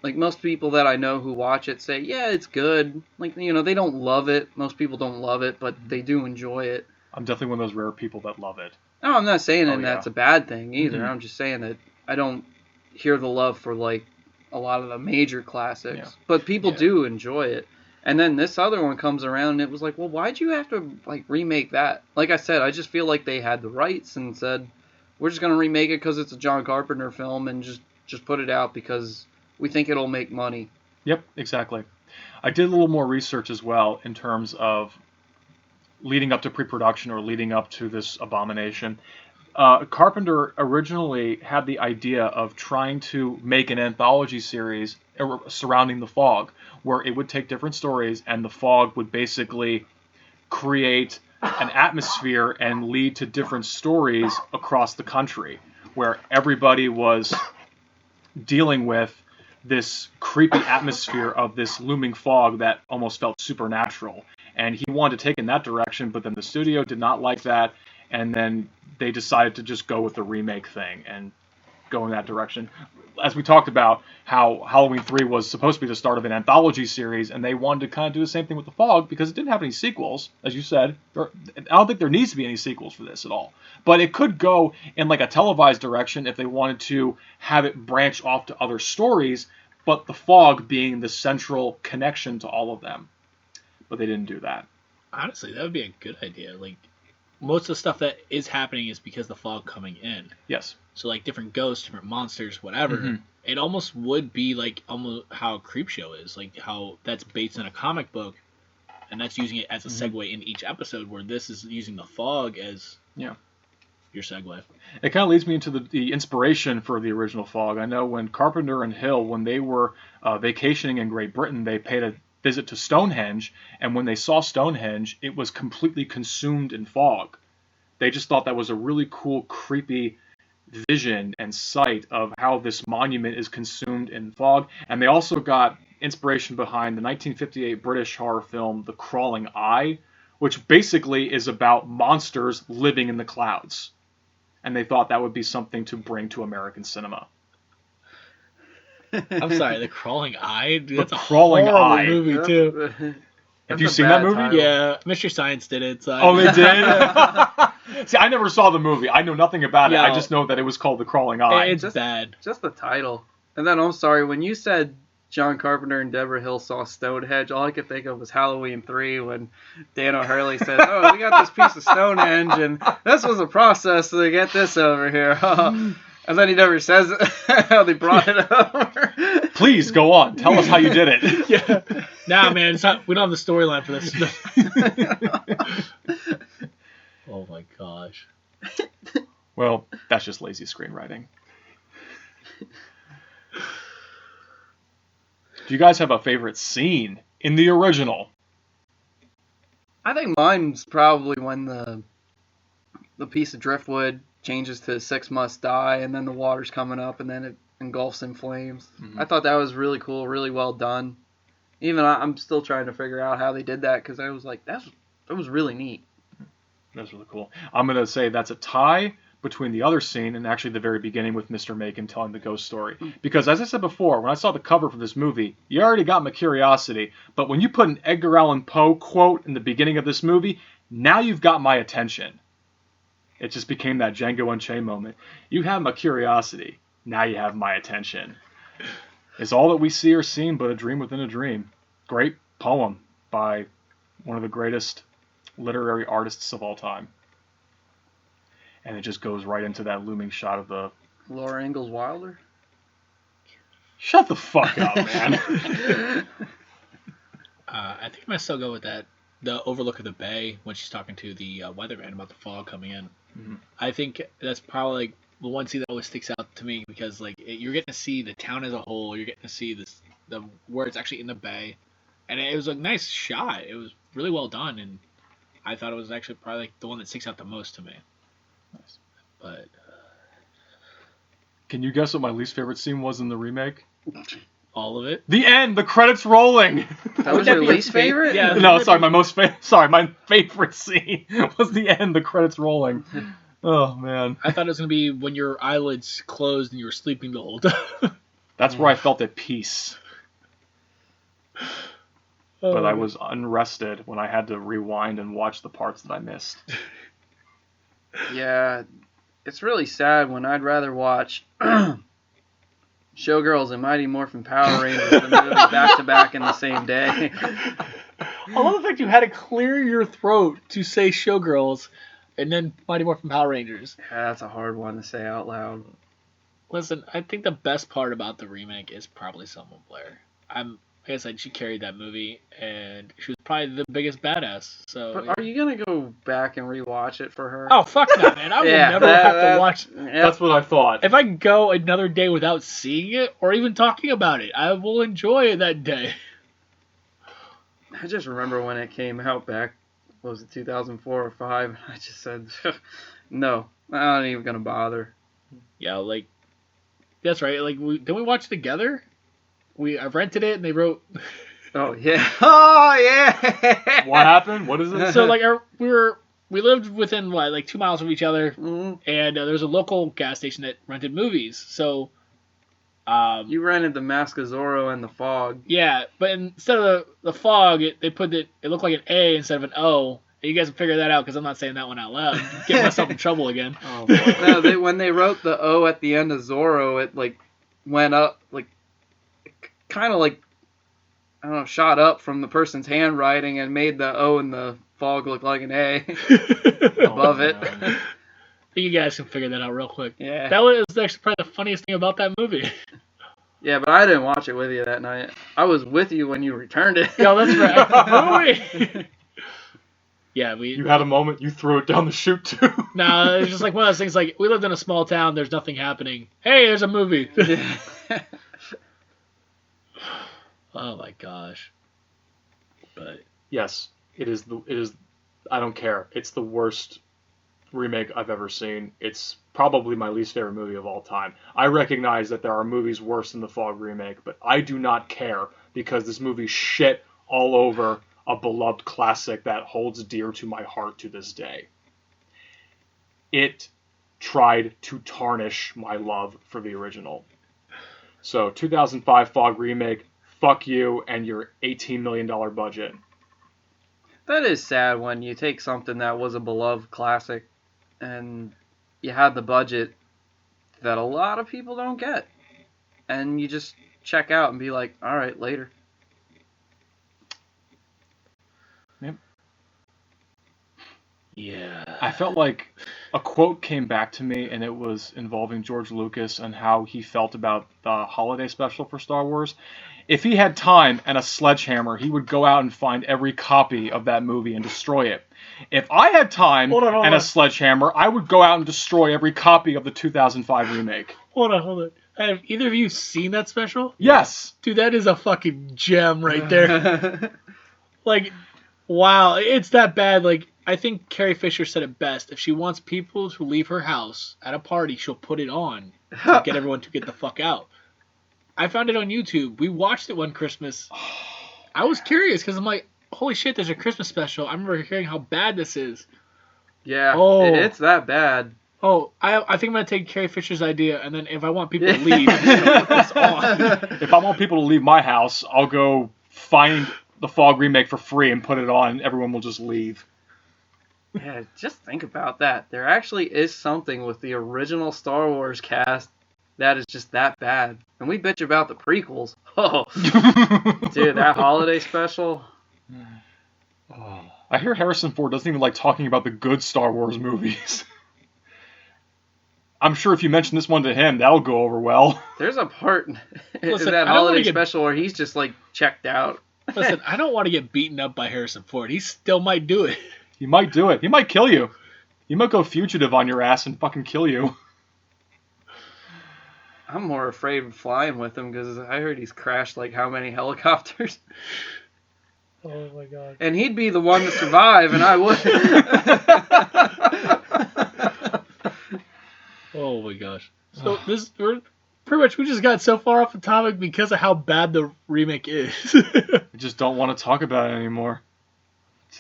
Like, most people that I know who watch it say, yeah, it's good. Like, they don't love it. Most people don't love it, but they do enjoy it. I'm definitely one of those rare people that love it. No, I'm not saying that's a bad thing either. Mm-hmm. I'm just saying that I don't hear the love for, like, a lot of the major classics. Yeah. But people do enjoy it. And then this other one comes around and it was like, well, why'd you have to, like, remake that? Like I said, I just feel like they had the rights and said, we're just going to remake it because it's a John Carpenter film and just put it out because we think it'll make money. Yep, exactly. I did a little more research as well in terms of leading up to pre-production or leading up to this abomination. Carpenter originally had the idea of trying to make an anthology series surrounding the Fog, where it would take different stories and the Fog would basically create an atmosphere and lead to different stories across the country, where everybody was dealing with this creepy atmosphere of this looming fog that almost felt supernatural. And he wanted to take in that direction, but then the studio did not like that, and then they decided to just go with the remake thing and go in that direction. As we talked about how Halloween 3 was supposed to be the start of an anthology series, and they wanted to kind of do the same thing with The Fog because it didn't have any sequels, as you said. I don't think there needs to be any sequels for this at all. But it could go in like a televised direction if they wanted to have it branch off to other stories, but The Fog being the central connection to all of them. But they didn't do that. Honestly, that would be a good idea. Like, most of the stuff that is happening is because the fog coming in. Yes. So like different ghosts, different monsters, whatever. Mm-hmm. It almost would be like almost how Creepshow is, like how that's based in a comic book, and that's using it as a segue in each episode. Where this is using the fog as your segue. It kind of leads me into the inspiration for the original Fog. I know when Carpenter and Hill, when they were vacationing in Great Britain, they paid a visit to Stonehenge, and when they saw Stonehenge, it was completely consumed in fog. They just thought that was a really cool, creepy vision and sight of how this monument is consumed in fog. And they also got inspiration behind the 1958 British horror film The Crawling Eye, which basically is about monsters living in the clouds. And they thought that would be something to bring to American cinema. I'm sorry, The Crawling Eye? Dude, that's a Crawling horrible Eye. movie, too. Have you seen that movie? title. Yeah, Mystery Science did it. So Oh, they did? See, I never saw the movie. I know nothing about it. I just know that it was called The Crawling Eye. It's bad. Just the title. And then, I'm sorry, when you said John Carpenter and Deborah Hill saw Stonehenge, all I could think of was Halloween 3 when Dan O'Hurley said, oh, we got this piece of Stonehenge, and this was a process to get this over here. And then he never says how they brought it over. Please, go on. Tell us how you did it. Yeah. Nah, man, it's not, we don't have the storyline for this. Oh, my gosh. Well, that's just lazy screenwriting. Do you guys have a favorite scene in the original? I think mine's probably when the piece of driftwood changes to 6 Must Die, and then the water's coming up, and then it engulfs in flames. Mm-hmm. I thought that was really cool, really well done. Even I'm still trying to figure out how they did that, because I was like, that was really neat. That's really cool. I'm going to say that's a tie between the other scene and actually the very beginning with Mr. Macon telling the ghost story. Because as I said before, when I saw the cover for this movie, you already got my curiosity. But when you put an Edgar Allan Poe quote in the beginning of this movie, now you've got my attention. It just became that Django Unchained moment. You have my curiosity. Now you have my attention. Is all that we see or seen but a dream within a dream. Great poem by one of the greatest literary artists of all time. And it just goes right into that looming shot of the... Laura Ingalls Wilder? Shut the fuck up, man. I think I might still go with that. The overlook of the bay when she's talking to the weatherman about the fog coming in. Mm-hmm. I think that's probably like the one scene that always sticks out to me because like you're getting to see the town as a whole. You're getting to see the where it's actually in the bay, and it was a nice shot. It was really well done, and I thought it was actually probably like the one that sticks out the most to me. Nice. But can you guess what my least favorite scene was in the remake? all of it. The end. The credits rolling. That was your least favorite? Yeah. No, sorry. My favorite scene was the end. The credits rolling. Oh man. I thought it was gonna be when your eyelids closed and you were sleeping the whole time. That's where I felt at peace. But I was unrested when I had to rewind and watch the parts that I missed. Yeah, it's really sad when I'd rather watch Showgirls and Mighty Morphin Power Rangers than movie back to back in the same day. I love the fact you had to clear your throat to say Showgirls and then Mighty Morphin Power Rangers. Yeah, that's a hard one to say out loud. Listen, I think the best part about the remake is probably Selma Blair. Like I said, she carried that movie, and she was probably the biggest badass. So, But are you gonna go back and rewatch it for her? oh fuck that, man! I will never have to watch. That's what I thought. If I go another day without seeing it or even talking about it, I will enjoy that day. I just remember when it came out back, what was it, 2004 or 5? I just said, no, I'm not even gonna bother. Yeah, like that's right. Like, did we watch it together? I rented it, and they wrote. Oh yeah! Oh yeah! What happened? What is it? So like we lived within like 2 miles of each other, Mm-hmm. and there was a local gas station that rented movies. So. You rented the Mask of Zorro and the Fog. Yeah, but instead of the fog, they put it looked like an A instead of an O. And you guys can figure that out because I'm not saying that one out loud. Get myself in trouble again. Oh boy! No, when they wrote the O at the end of Zorro, it like went up like kind of like I don't know, shot up from the person's handwriting and made the O in the fog look like an A above it. You guys can figure that out real quick. Yeah. That was actually probably the funniest thing about that movie. Yeah, but I didn't watch it with you that night. I was with you when you returned it. Yeah, that's right. Yeah, You had a moment, you threw it down the chute too. Nah, it's just like one of those things like, we lived in a small town, there's nothing happening. Hey, there's a movie. Oh my gosh. But yes, it is. I don't care. It's the worst remake I've ever seen. It's probably my least favorite movie of all time. I recognize that there are movies worse than the Fog remake, but I do not care because this movie shit all over a beloved classic that holds dear to my heart to this day. It tried to tarnish my love for the original. So 2005 Fog remake, fuck you and your $18 million budget. That is sad when you take something that was a beloved classic and you had the budget that a lot of people don't get. And you just check out and be like, all right, later. Yep. yeah. I felt like a quote came back to me, and it was involving George Lucas and how he felt about the holiday special for Star Wars. If he had time and a sledgehammer, he would go out and find every copy of that movie and destroy it. If I had time Hold on. a sledgehammer, I would go out and destroy every copy of the 2005 remake. Hold on. Have either of you seen that special? Yes. Dude, that is a fucking gem right there. Like, wow, it's that bad. Like, I think Carrie Fisher said it best. If she wants people to leave her house at a party, she'll put it on to get everyone to get the fuck out. I found it on YouTube. We watched it one Christmas. I was curious because I'm like, holy shit, there's a Christmas special. I remember hearing how bad this is. Yeah, Oh. it's that bad. Oh, I think I'm going to take Carrie Fisher's idea, and then if I want people to leave, I'm just going to put this on. If I want people to leave my house, I'll go find the Fog remake for free and put it on, and everyone will just leave. Yeah, just think about that. There actually is something with the original Star Wars cast that is just that bad. And we bitch about the prequels. Oh, dude, that holiday special. I hear Harrison Ford doesn't even like talking about the good Star Wars movies. I'm sure if you mention this one to him, that'll go over well. There's a part in Listen, that I don't wanna holiday get- special where he's just like checked out. Listen, I don't want to get beaten up by Harrison Ford. He still might do it. He might do it. He might kill you. He might go fugitive on your ass and fucking kill you. I'm more afraid of flying with him because I heard he's crashed like how many helicopters. Oh my god. And he'd be the one to survive, and I wouldn't. Oh my gosh. So we just got so far off the topic because of how bad the remake is. I just don't want to talk about it anymore.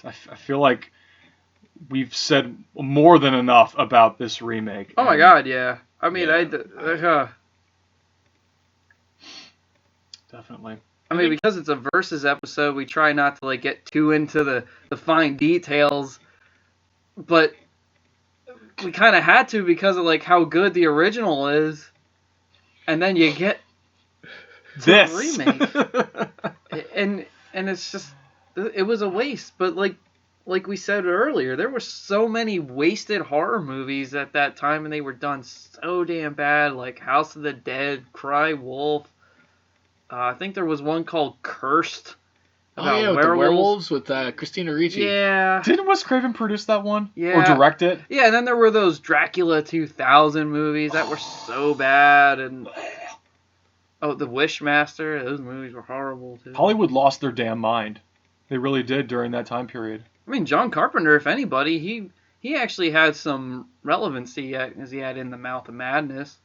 I feel like we've said more than enough about this remake. Oh my god, yeah. I mean, Yeah. Definitely. I mean, because it's a versus episode, we try not to like get too into the fine details, but we kind of had to because of like how good the original is, and then you get to This the remake, and it's just it was a waste. But like we said earlier, there were so many wasted horror movies at that time, and they were done so damn bad, like House of the Dead, Cry Wolf. I think there was one called Cursed. Oh yeah, with the werewolves with Christina Ricci. Yeah. Didn't Wes Craven produce that one? Yeah. Or direct it? Yeah, and then there were those Dracula 2000 movies that were so bad, and the Wishmaster, those movies were horrible too. Hollywood lost their damn mind. They really did during that time period. I mean, John Carpenter, if anybody, he actually had some relevancy as he had In the Mouth of Madness.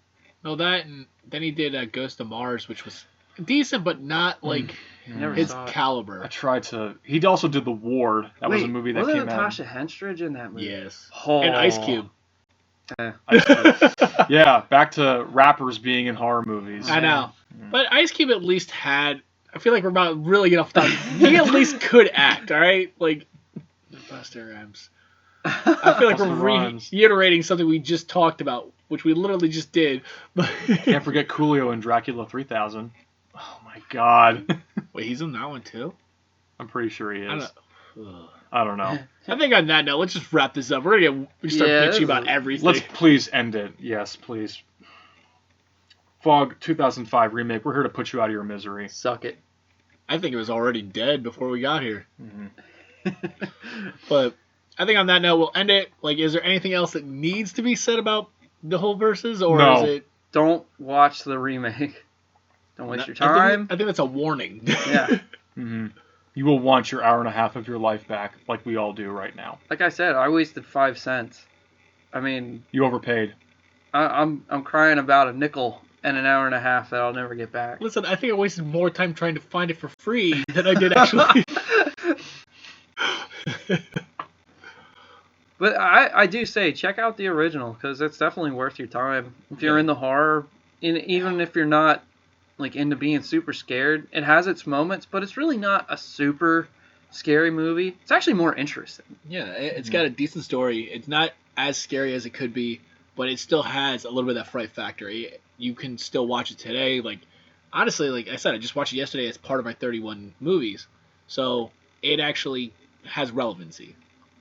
No, that, and then he did Ghost of Mars, which was decent, but not like Never his saw it. caliber. I tried to... He also did The Ward. That was a movie that wasn't came out... Natasha Henstridge in that movie? Yes. Oh. And Ice Cube. Yeah, back to rappers being in horror movies. I know. But Ice Cube at least had... I feel like we're about to really get off the topic. He at least could act, alright? Like, Buster Rhymes. I feel like Busta we're Rhymes. reiterating something we just talked about, which we literally just did. But Can't forget Coolio in Dracula 3000. Oh my god. Wait, he's in that one too? I'm pretty sure he is. Ugh. I don't know. I think on that note, let's just wrap this up. We're gonna start bitching about everything. Let's please end it. Yes, please. Fog 2005 remake. We're here to put you out of your misery. Suck it. I think it was already dead before we got here. Mm-hmm. But I think on that note, we'll end it. Like, is there anything else that needs to be said about the whole verses, or No. is it? Don't watch the remake. Don't waste your time. I think that's a warning. Yeah. Mm-hmm. You will want your hour and a half of your life back, like we all do right now. Like I said, I wasted 5 cents. I mean, You overpaid. I'm crying about a nickel and an hour and a half that I'll never get back. Listen, I think I wasted more time trying to find it for free than I did actually. But I do say, check out the original, because it's definitely worth your time. If you're in the horror, even if you're not like into being super scared, it has its moments, but it's really not a super scary movie. It's actually more interesting. Yeah, it's got a decent story. It's not as scary as it could be, but it still has a little bit of that fright factor. You can still watch it today. Like, honestly, like I said, I just watched it yesterday as part of my 31 movies. So it actually has relevancy.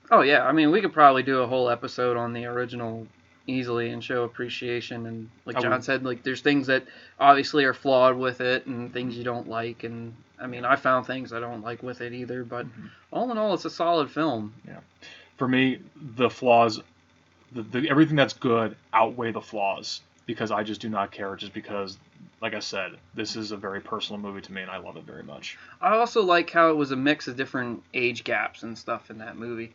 Oh, yeah. I mean, we could probably do a whole episode on the original easily and show appreciation. And like John said, like there's things that obviously are flawed with it and things you don't like. And I mean, I found things I don't like with it either. But all in all, it's a solid film. Yeah. For me, the flaws, everything that's good outweigh the flaws, because I just do not care, just because, like I said, this is a very personal movie to me and I love it very much. I also like how it was a mix of different age gaps and stuff in that movie.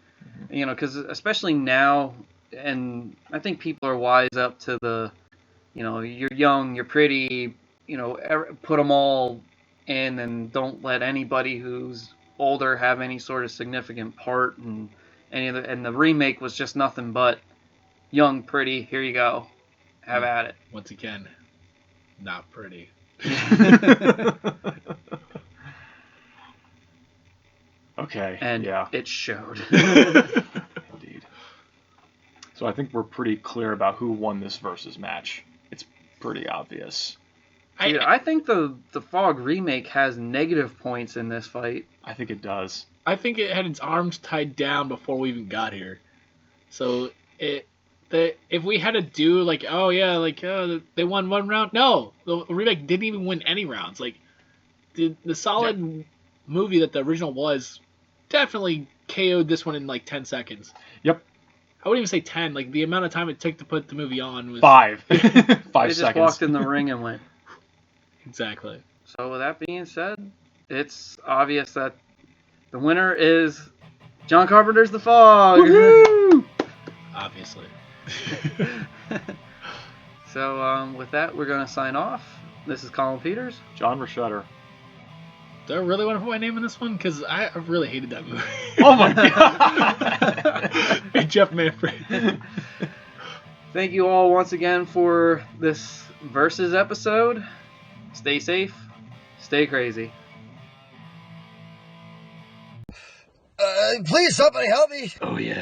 You know, because especially now, and I think people are wise up to the, you know, you're young, you're pretty, you know, put them all in and don't let anybody who's older have any sort of significant part. And the remake was just nothing but young, pretty, here you go, have at it. Once again, not pretty. Okay. And yeah. it showed. Indeed. So I think we're pretty clear about who won this versus match. It's pretty obvious. Dude, I think the Fog remake has negative points in this fight. I think it does. I think it had its arms tied down before we even got here. So if we had to do like, they won one round. No, the remake didn't even win any rounds. Like the solid movie that the original was definitely KO'd this one in like 10 seconds. Yep. I wouldn't even say 10. Like the amount of time it took to put the movie on was 5. 5 They seconds. just walked in the ring and went. Exactly. So with that being said, it's obvious that the winner is John Carpenter's The Fog. Woohoo! Obviously. So with that, we're going to sign off. This is Colin Peters. John Rashutter. Do I really want to put my name in this one? Because I really hated that movie. Oh my god! Hey, Jeff Manfred. Thank you all once again for this Versus episode. Stay safe. Stay crazy. Please, somebody help me. Oh, yeah.